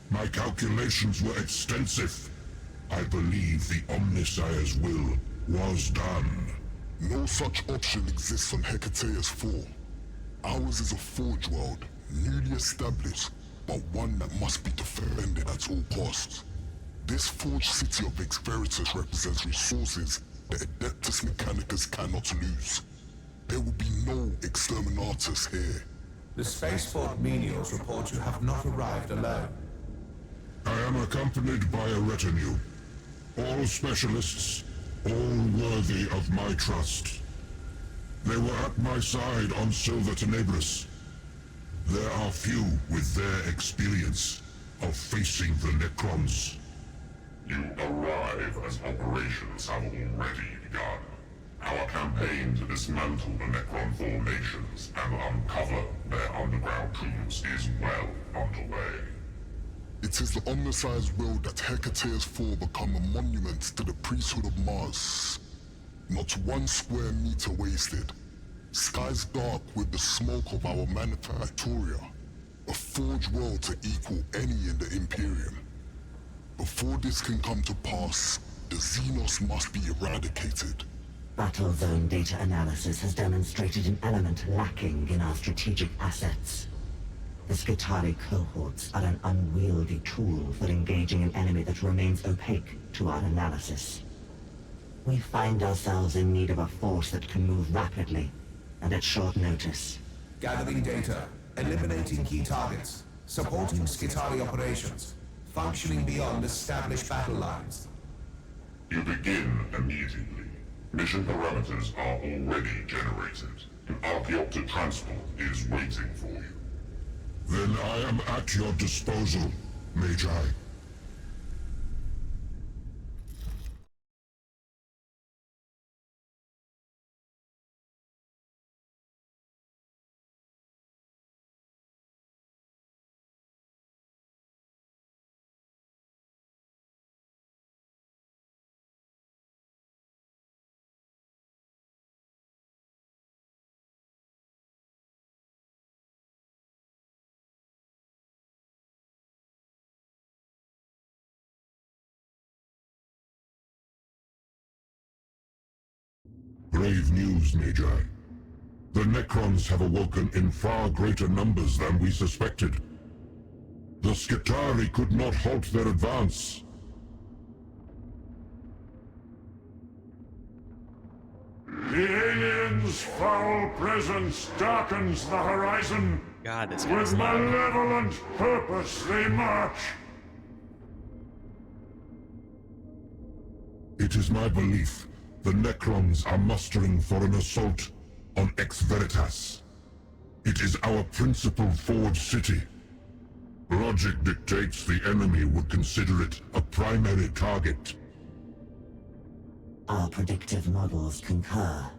My calculations were extensive. I believe the Omnissiah's will was done. No such option exists on Hecateus 4. Ours is a forge world, newly established, but one that must be defended at all costs. This forged city of Ex Veritas represents resources the Adeptus Mechanicus cannot lose. There will be no exterminatus here. The spaceport menials report you have not arrived alone. I am accompanied by a retinue. All specialists, all worthy of my trust. They were at my side on Silver Tenebris. There are few with their experience of facing the Necrons. You arrive as operations have already begun. Our campaign to dismantle the Necron formations and uncover their underground tombs is well underway. It is the Omnissiah's will that Hecatea's Fall become a monument to the priesthood of Mars. Not 1 square meter wasted. Skies dark with the smoke of our manufactoria. A forged world to equal any in the Imperium. Before this can come to pass, the xenos must be eradicated. Battle zone data analysis has demonstrated an element lacking in our strategic assets. The Skitarii cohorts are an unwieldy tool for engaging an enemy that remains opaque to our analysis. We find ourselves in need of a force that can move rapidly and at short notice. Gathering data, eliminating key targets, supporting Skitarii operations, functioning beyond established battle lines. You begin immediately. Mission parameters are already generated. An Archaeopter transport is waiting for you. Then I am at your disposal, Magi. Grave news, Magi. The Necrons have awoken in far greater numbers than we suspected. The Skitarii could not halt their advance. The aliens' foul presence darkens the horizon. God, this guy's With loud. malevolent purpose they march. It is my belief the Necrons are mustering for an assault on Ex Veritas. It is our principal forge city. Logic dictates the enemy would consider it a primary target. Our predictive models concur.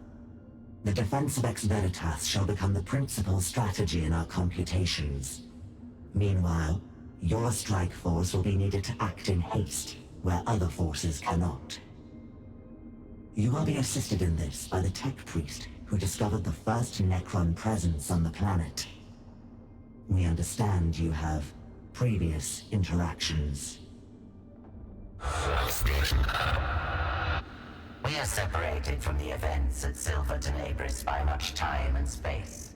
The defense of Ex Veritas shall become the principal strategy in our computations. Meanwhile, your strike force will be needed to act in haste, where other forces cannot. You will be assisted in this by the tech priest who discovered the first Necron presence on the planet. We understand you have previous interactions. We are separated from the events at Silver Tenebris by much time and space.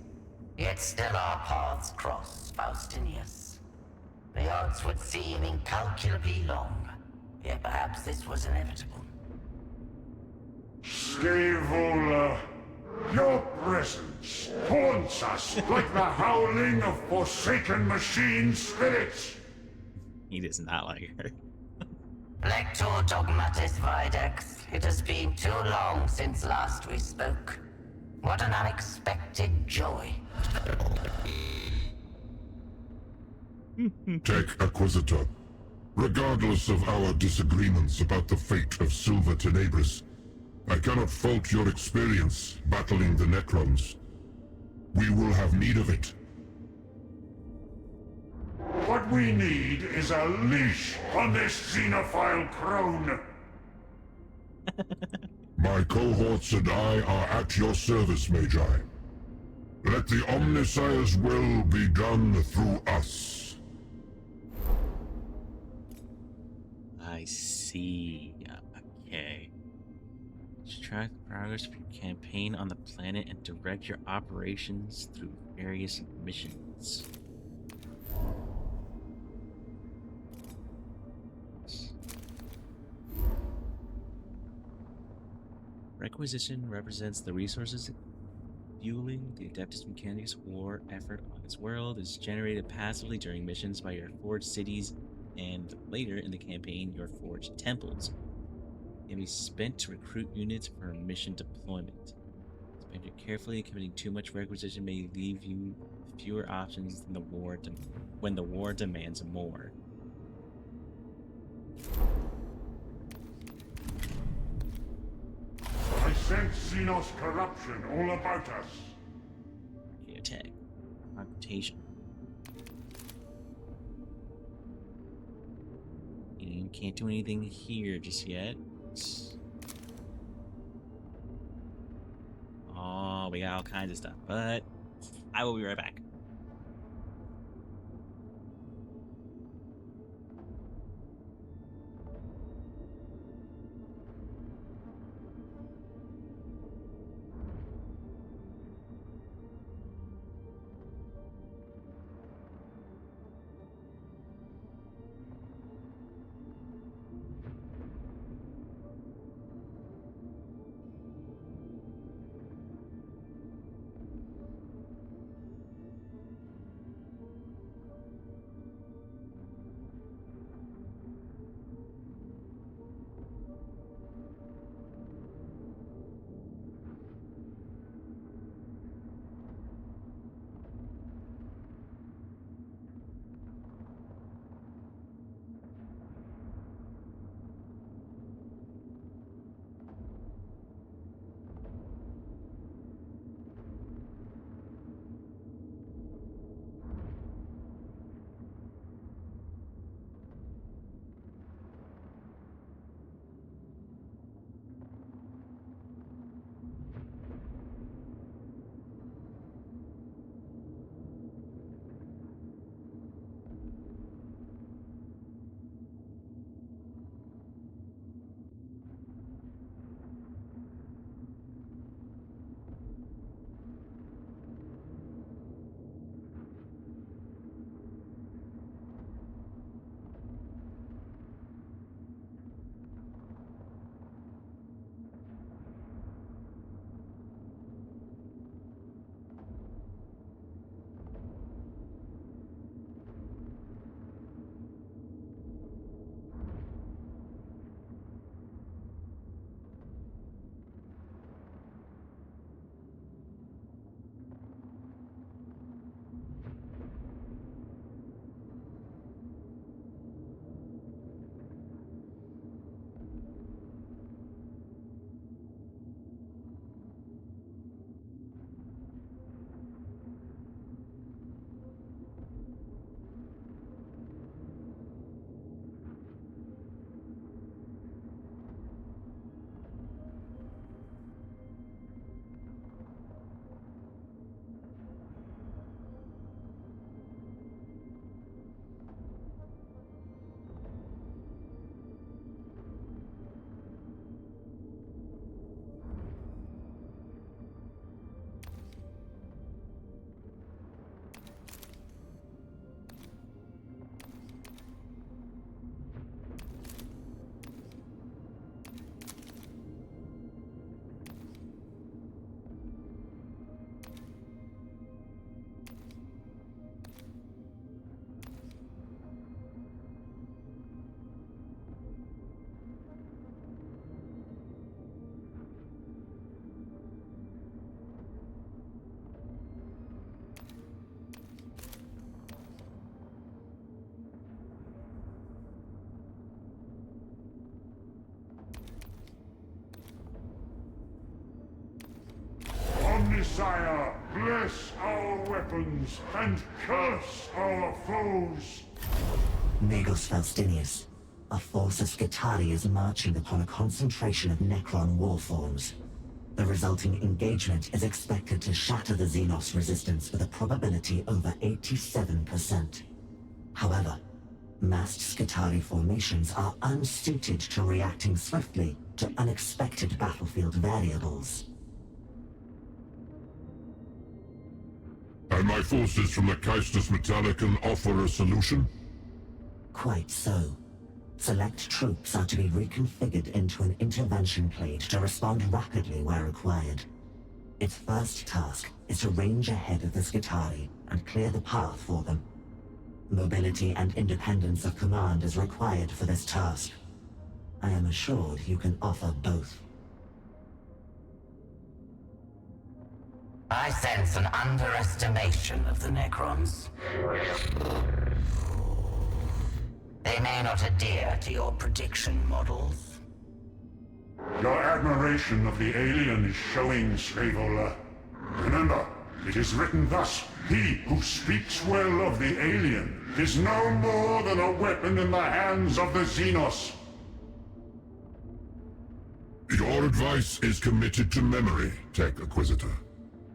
Yet still our paths cross, Faustinius. The odds would seem incalculably long, yet perhaps this was inevitable. Skevola, your presence haunts us like the howling of forsaken machine spirits. He does not like her. Lector Dogmatis Videx, it has been too long since last we spoke. What an unexpected joy. Tech Acquisitor, regardless of our disagreements about the fate of Silver Tenebris, I cannot fault your experience battling the Necrons. We will have need of it. What we need is a leash on this xenophile crone. My cohorts and I are at your service, Magi. Let the Omnissiah's will be done through us. I see. Okay. Track the progress of your campaign on the planet and direct your operations through various missions. Requisition represents the resources fueling the Adeptus Mechanicus war effort on this world, is generated passively during missions by your forged cities and later in the campaign your forged temples. It can be spent to recruit units for mission deployment. Spend it carefully. Committing too much requisition may leave you fewer options than when the war demands more. I sense sense xenos corruption all about us. Okay, attack. Augmentation. You can't do anything here just yet. Oh, we got all kinds of stuff, but I will be right back. Omnisire, bless our weapons and curse our foes. Magos Faustinius, a force of Skitarii is marching upon a concentration of Necron warforms. The resulting engagement is expected to shatter the Xenos resistance with a probability over 87%. However, massed Skitarii formations are unsuited to reacting swiftly to unexpected battlefield variables. And my forces from the Caestus Metallicum offer a solution? Quite so. Select troops are to be reconfigured into an intervention plate to respond rapidly where required. Its first task is to range ahead of the Skitarii and clear the path for them. Mobility and independence of command is required for this task. I am assured you can offer both. I sense an underestimation of the Necrons. They may not adhere to your prediction models. Your admiration of the alien is showing, Scaevola. Remember, it is written thus: he who speaks well of the alien is no more than a weapon in the hands of the xenos. Your advice is committed to memory, Tech Acquisitor.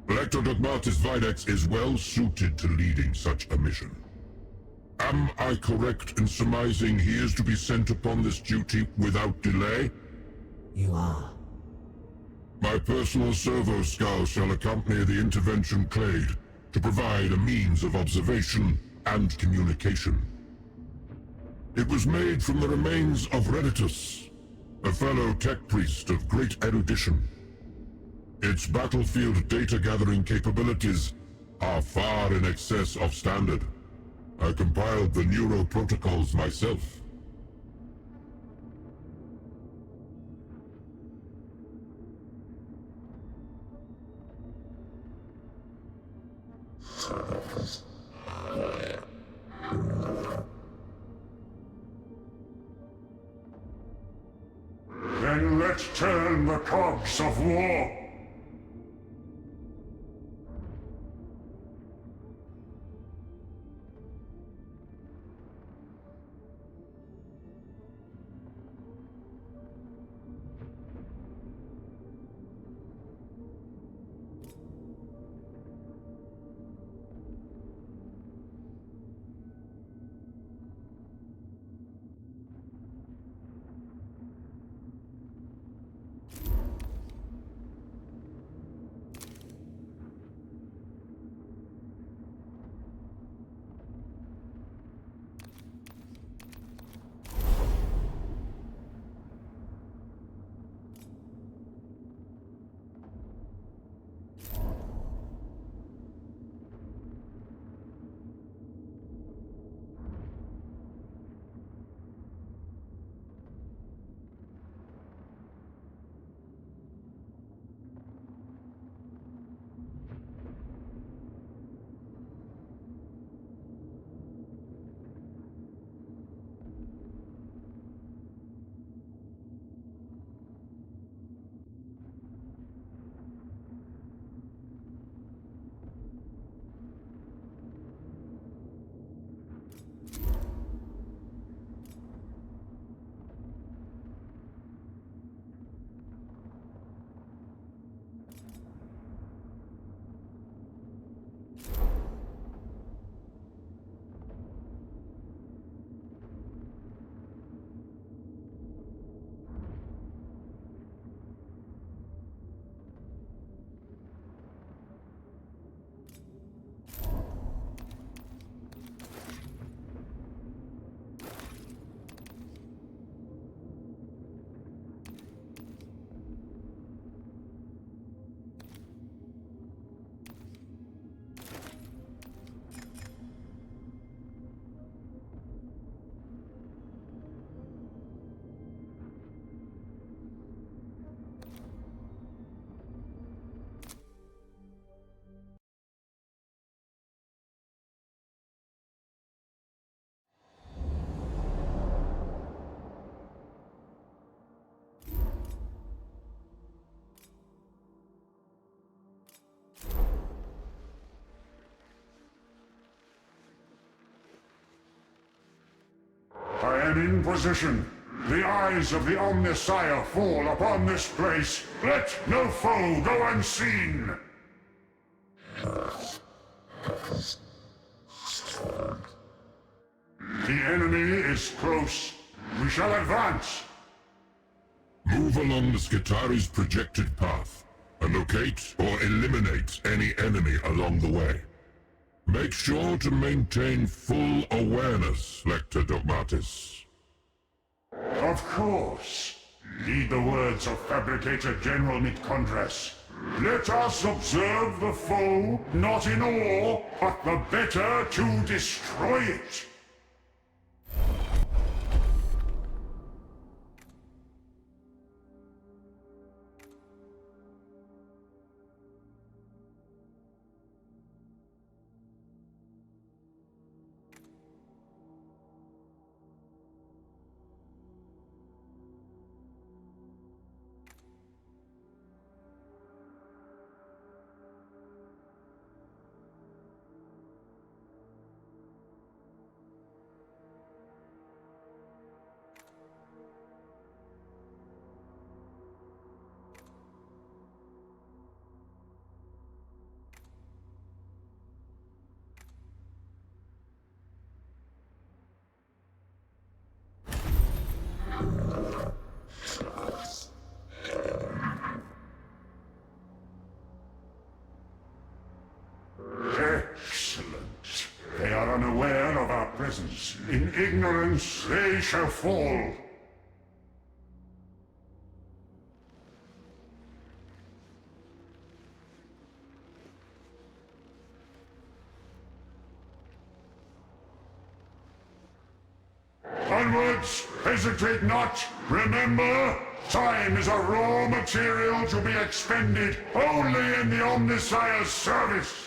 Elector Dogmatis Videx is well suited to leading such a mission. Am I correct in surmising he is to be sent upon this duty without delay? You are. My personal servo skull shall accompany the intervention clade to provide a means of observation and communication. It was made from the remains of Redditus, a fellow tech priest of great erudition. Its battlefield data-gathering capabilities are far in excess of standard. I compiled the neuro protocols myself. Then let's turn the cogs of war. I am in position. The eyes of the Omnissiah fall upon this place. Let no foe go unseen. The enemy is close. We shall advance. Move along the Skitari's projected path, and locate or eliminate any enemy along the way. Make sure to maintain full awareness, Lector Dogmatis. Of course. Heed the words of Fabricator General Mechanicus. Let us observe the foe, not in awe, but the better to destroy it. unaware of our presence. In ignorance they shall fall. Onwards! Hesitate not! Remember, time is a raw material to be expended only in the Omnissiah's service!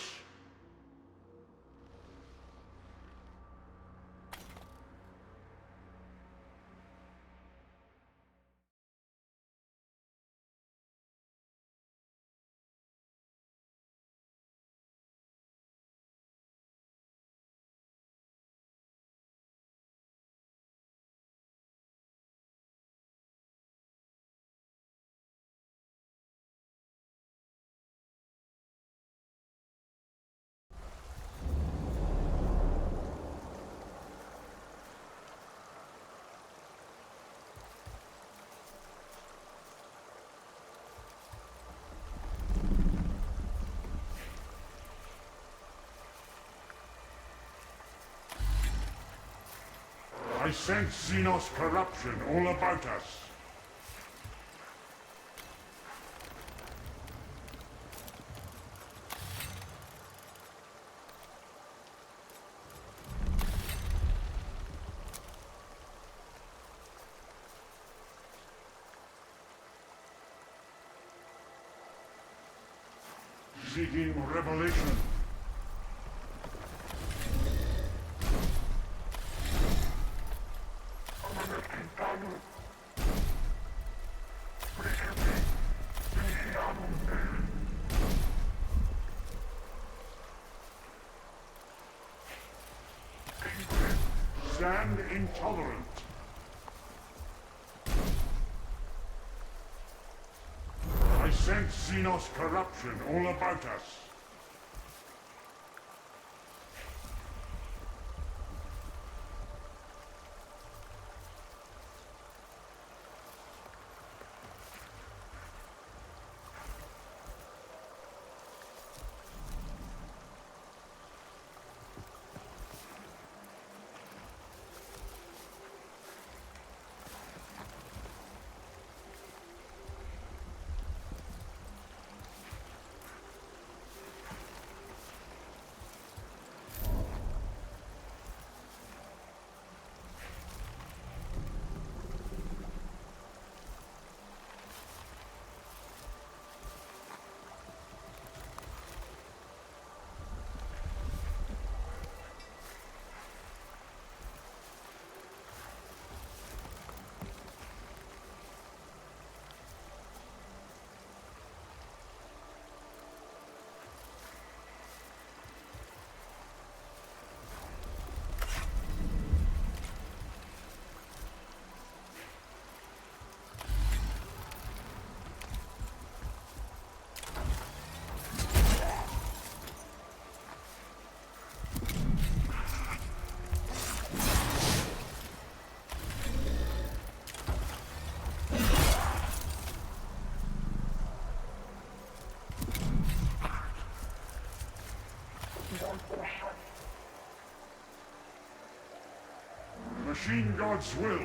I sense xenos corruption all about us. Seeking revelation. Stand intolerant. I sense xenos corruption all about us. Machine God's will.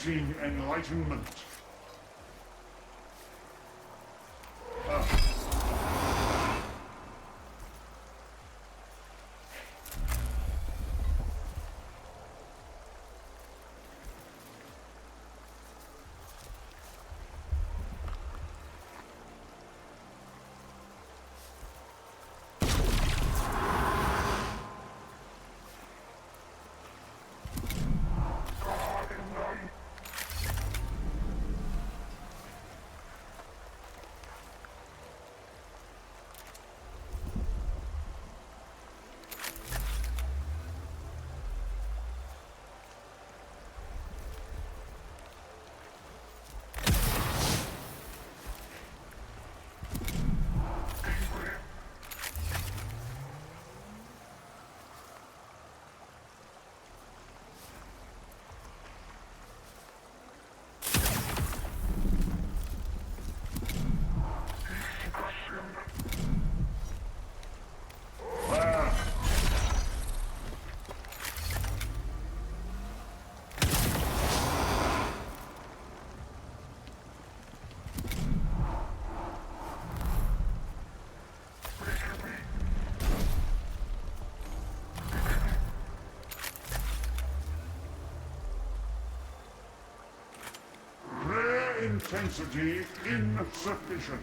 awaiting enlightenment. Intensity insufficient.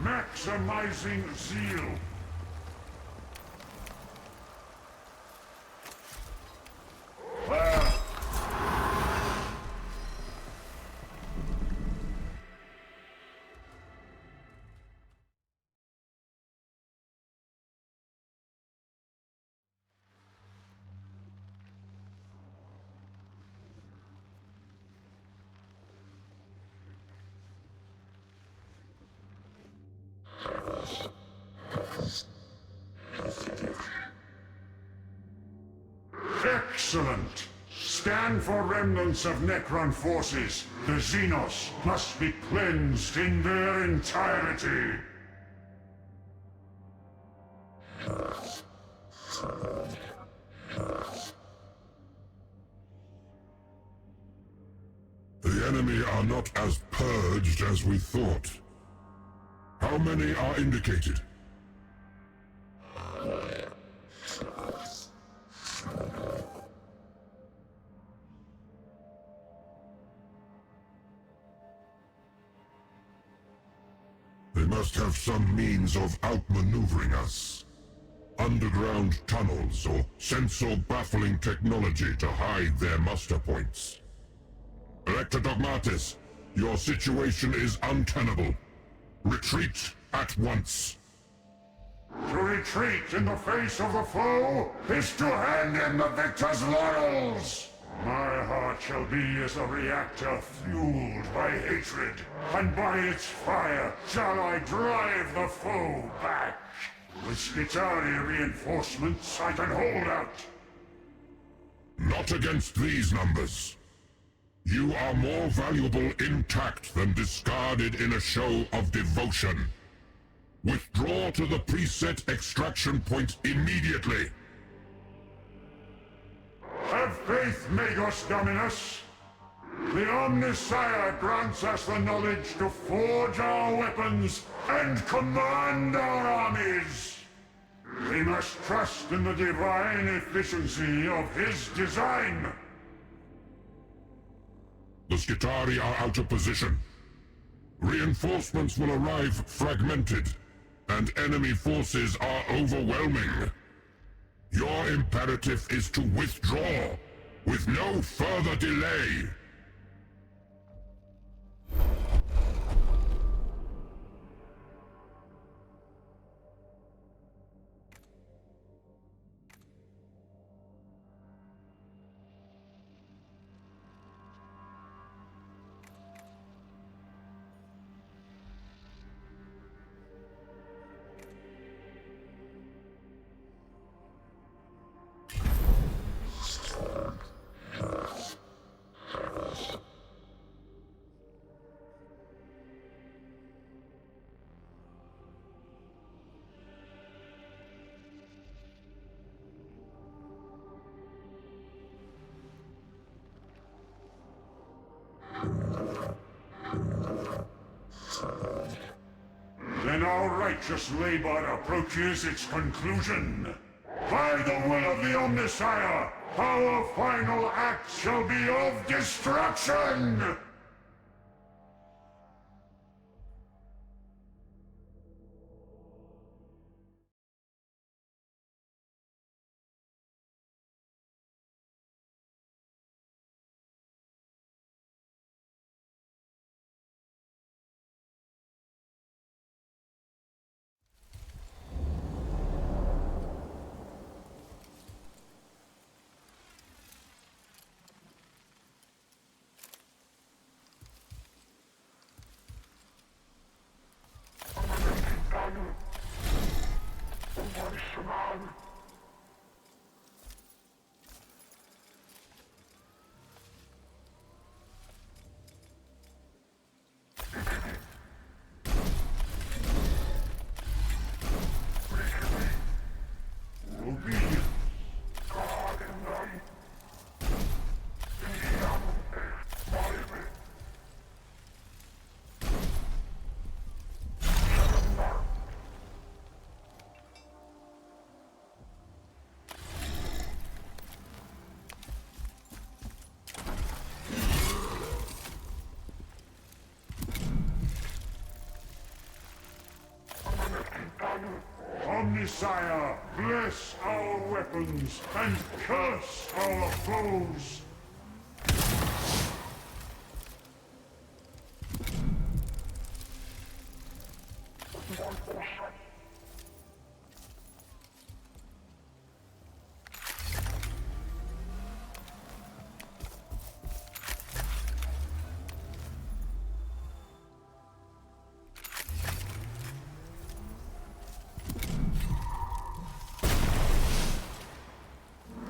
Maximizing zeal. Excellent! Stand for remnants of Necron forces. The xenos must be cleansed in their entirety. The enemy are not as purged as we thought. How many are indicated? They must have some means of outmaneuvering us. Underground tunnels or sensor-baffling technology to hide their muster points. Elector Dogmatis, your situation is untenable. Retreat at once. To retreat in the face of the foe is to hand in the victor's laurels! My heart shall be as a reactor fueled by hatred, and by its fire shall I drive the foe back. With Skitaria reinforcements, I can hold out. Not against these numbers. You are more valuable intact than discarded in a show of devotion. Withdraw to the preset extraction point immediately. Have faith, Magos Dominus. The Omnissiah grants us the knowledge to forge our weapons and command our armies. We must trust in the divine efficiency of his design. The Skitari are out of position. Reinforcements will arrive fragmented, and enemy forces are overwhelming. Your imperative is to withdraw, with no further delay. our righteous labor approaches its conclusion, by the will of the Omnissiah, our final act shall be of destruction! Omnissiah, bless our weapons and curse our foes!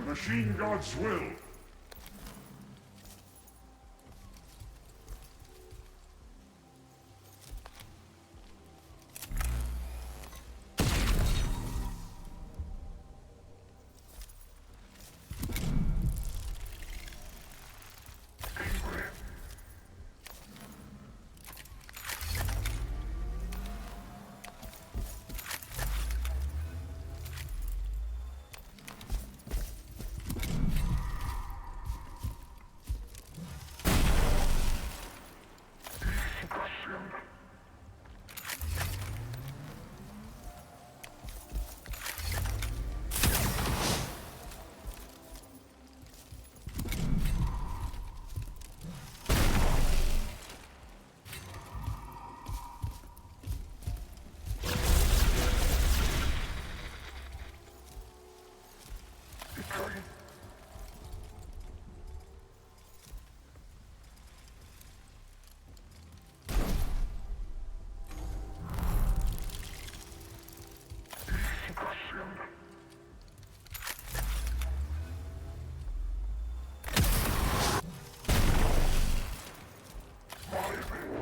Machine God's will.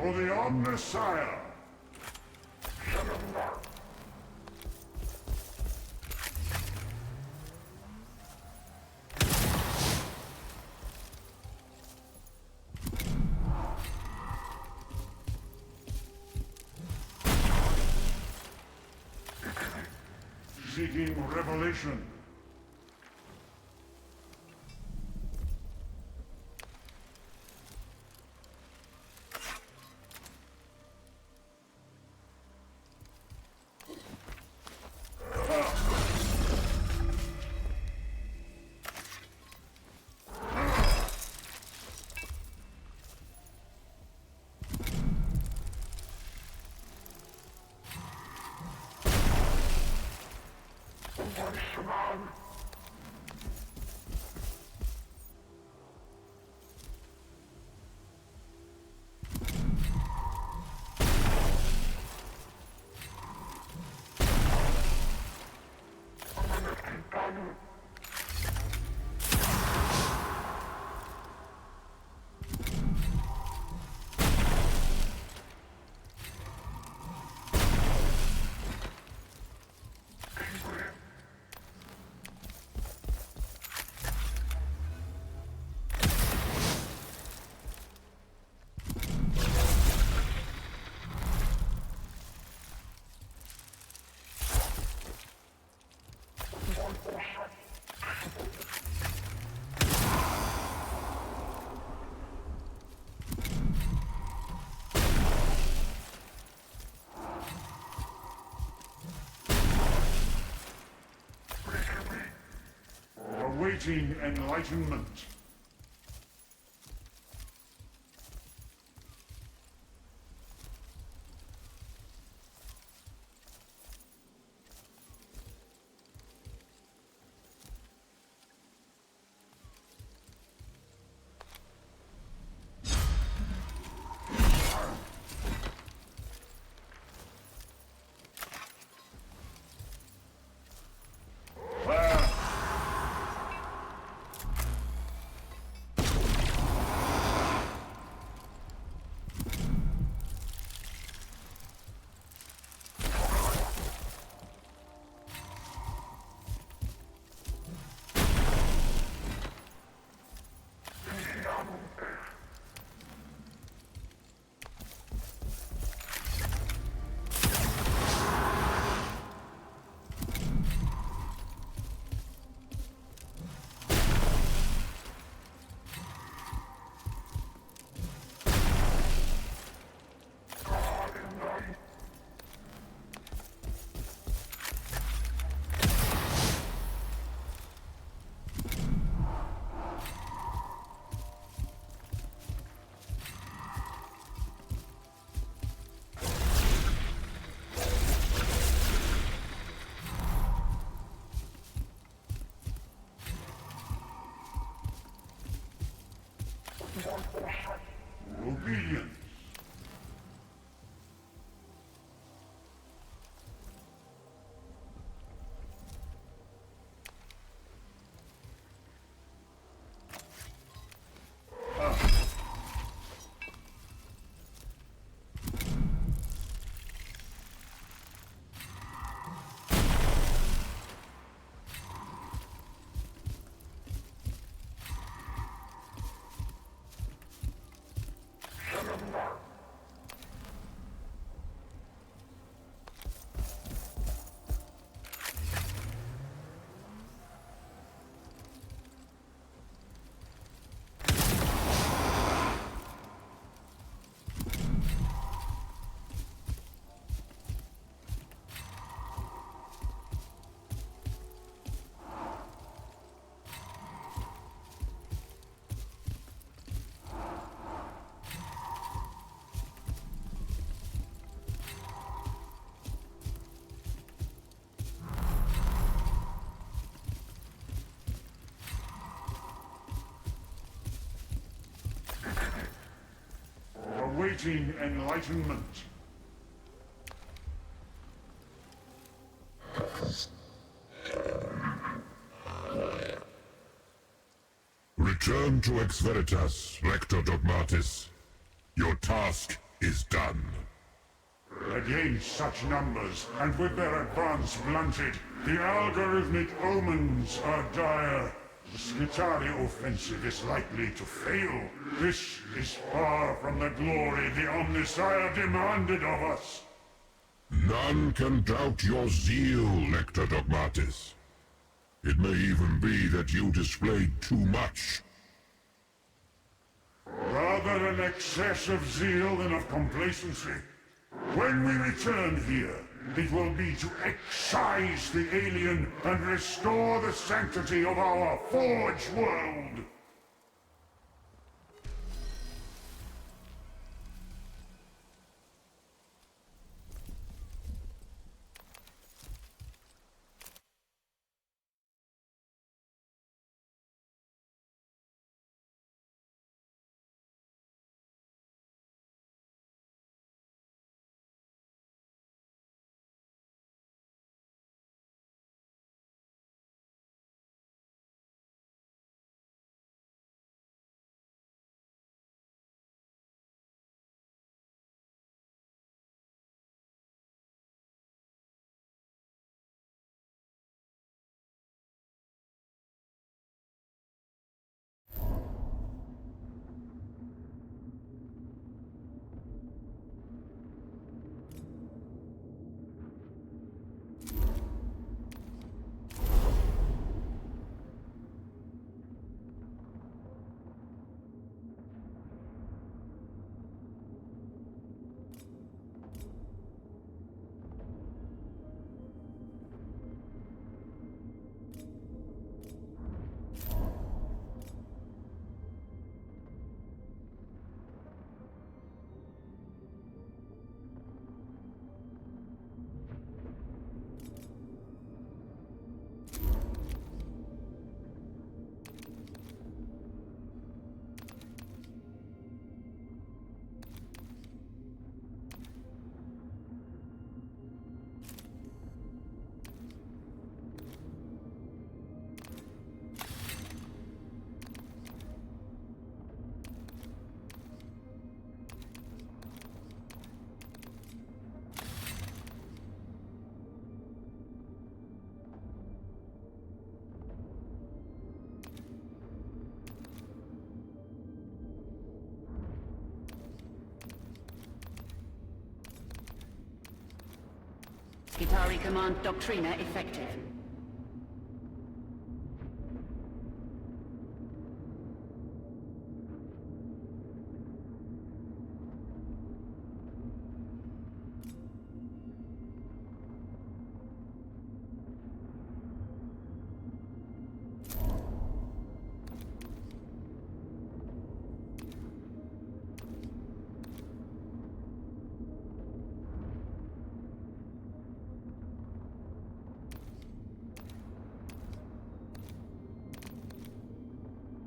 For the Omnissiah! Seeking revelation. Awaiting enlightenment. Obedience. Awaiting enlightenment. Return to Ex Veritas, Rector Dogmatis. Your task is done. Against such numbers, and with their advance blunted, the algorithmic omens are dire. The Skitaria offensive is likely to fail. This is far from the glory the Omnissiah demanded of us. None can doubt your zeal, Lector Dogmatis. It may even be that you displayed too much. Rather an excess of zeal than of complacency. When we return here, it will be to excise the alien and restore the sanctity of our forged world. Skitarii Command Doctrina effective.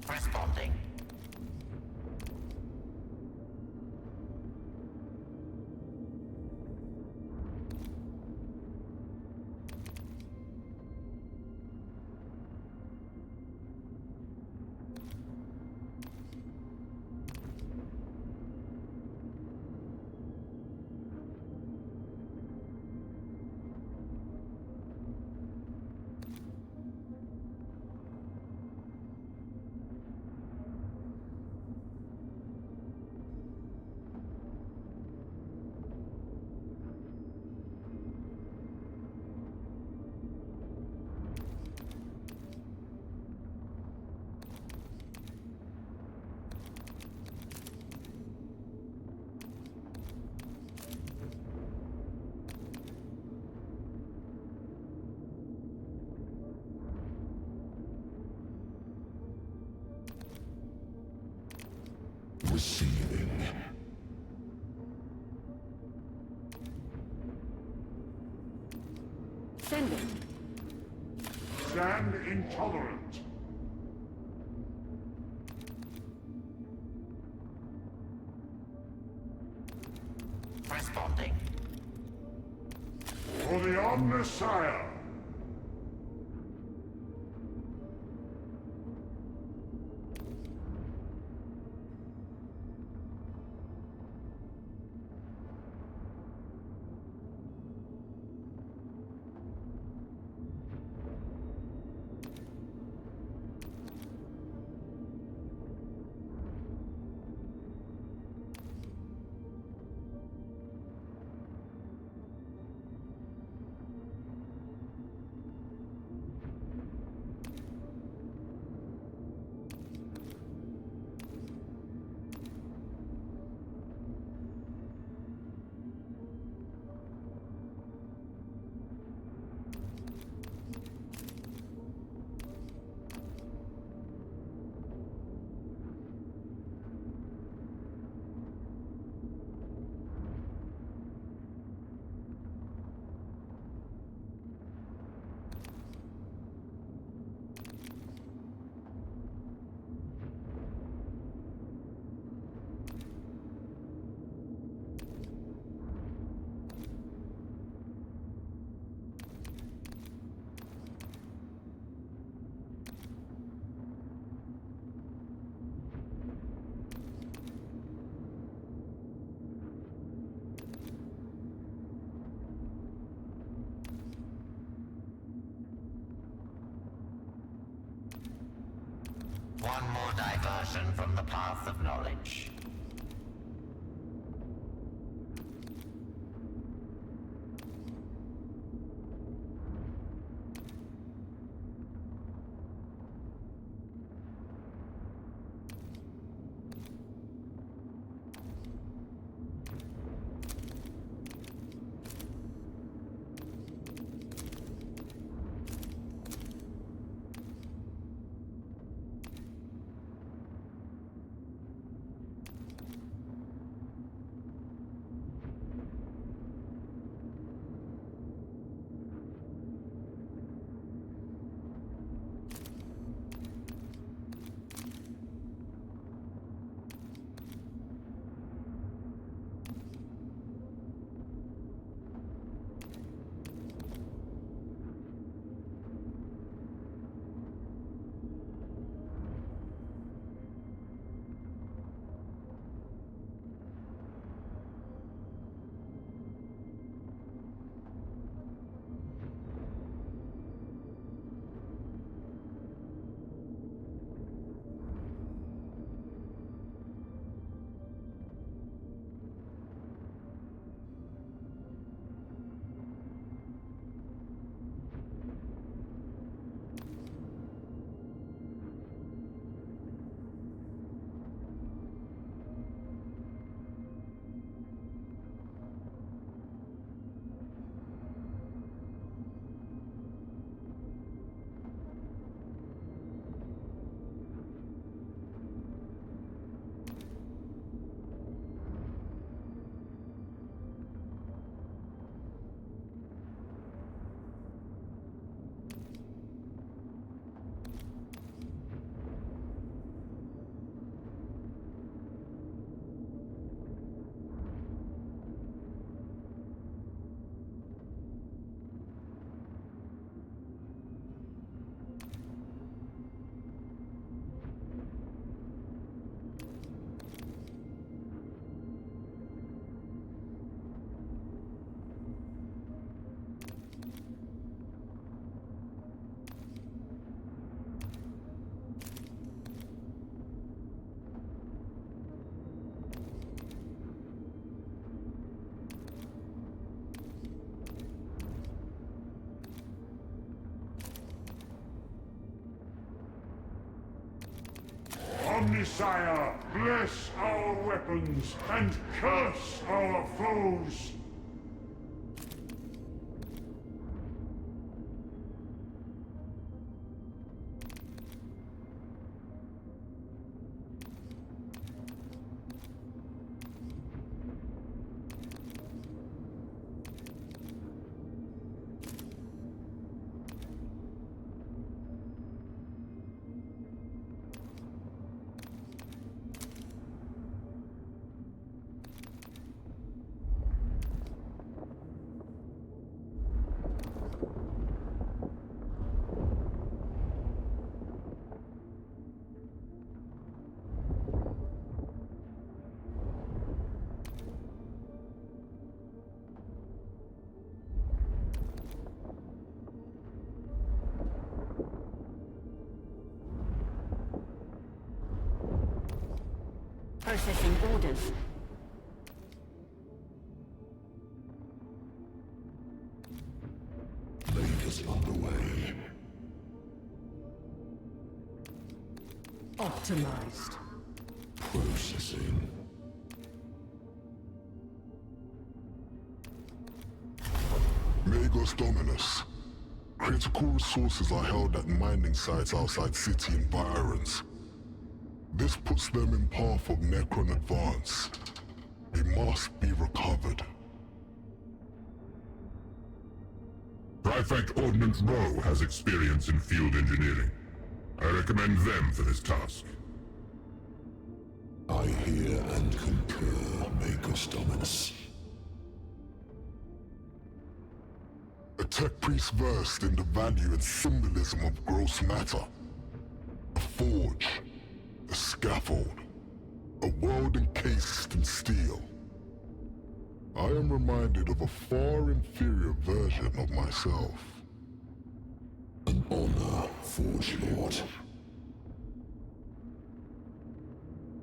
Responding. Receiving. Sending. Stand intolerant. Responding. For the Omnissiah. One more diversion from the path of knowledge. Sire, bless our weapons and curse our foes. Processing orders. Lake is underway. Optimized. Processing. Magos Dominus. Critical resources are held at mining sites outside city environs. This puts them in path of Necron advance. They must be recovered. Prefect Ordnance Rowe has experience in field engineering. I recommend them for this task. I hear and concur, Magos Dominus. A tech priest versed in the value and symbolism of gross matter. A forge. A scaffold. A world encased in steel. I am reminded of a far inferior version of myself. An honor, Forge Lord.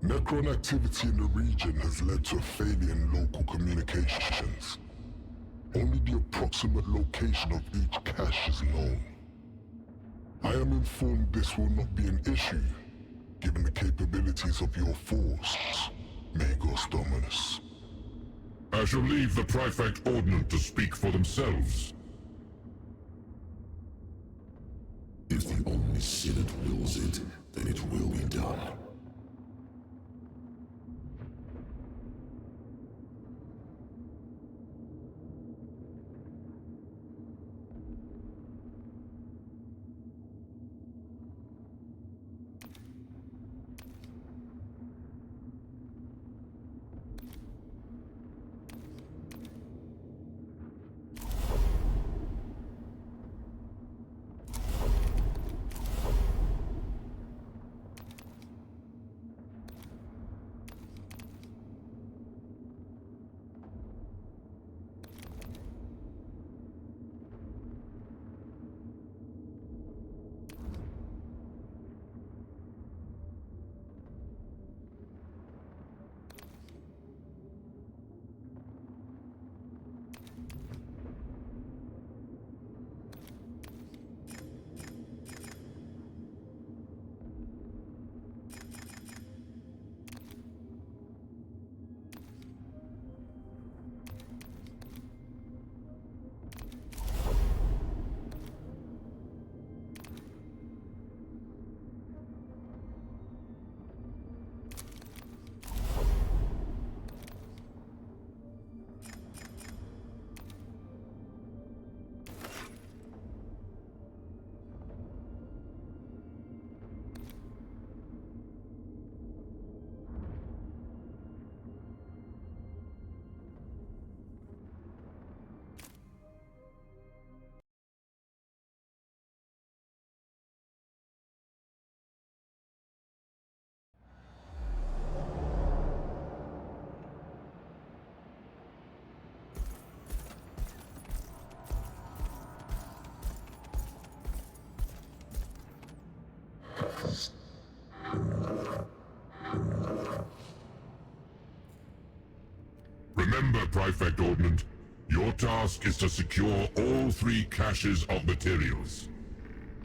Necron activity in the region has led to a failure in local communications. Only the approximate location of each cache is known. I am informed this will not be an issue, given the capabilities of your force, Magos Dominus. I shall leave the Prefect Ordnance to speak for themselves. If the Omniscient wills it, then it will be done. Remember, Prefect Ordnance, your task is to secure all 3 caches of materials.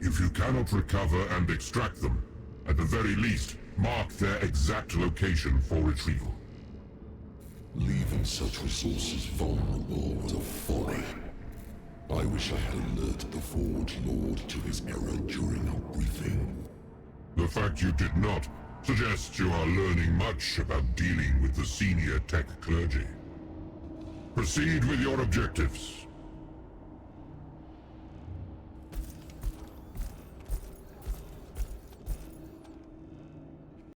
If you cannot recover and extract them, at the very least, Mark their exact location for retrieval. Leaving such resources vulnerable was a folly. I wish I had alerted the Forge Lord to his error during our briefing. The fact you did not suggests you are learning much about dealing with the senior tech clergy. Proceed with your objectives.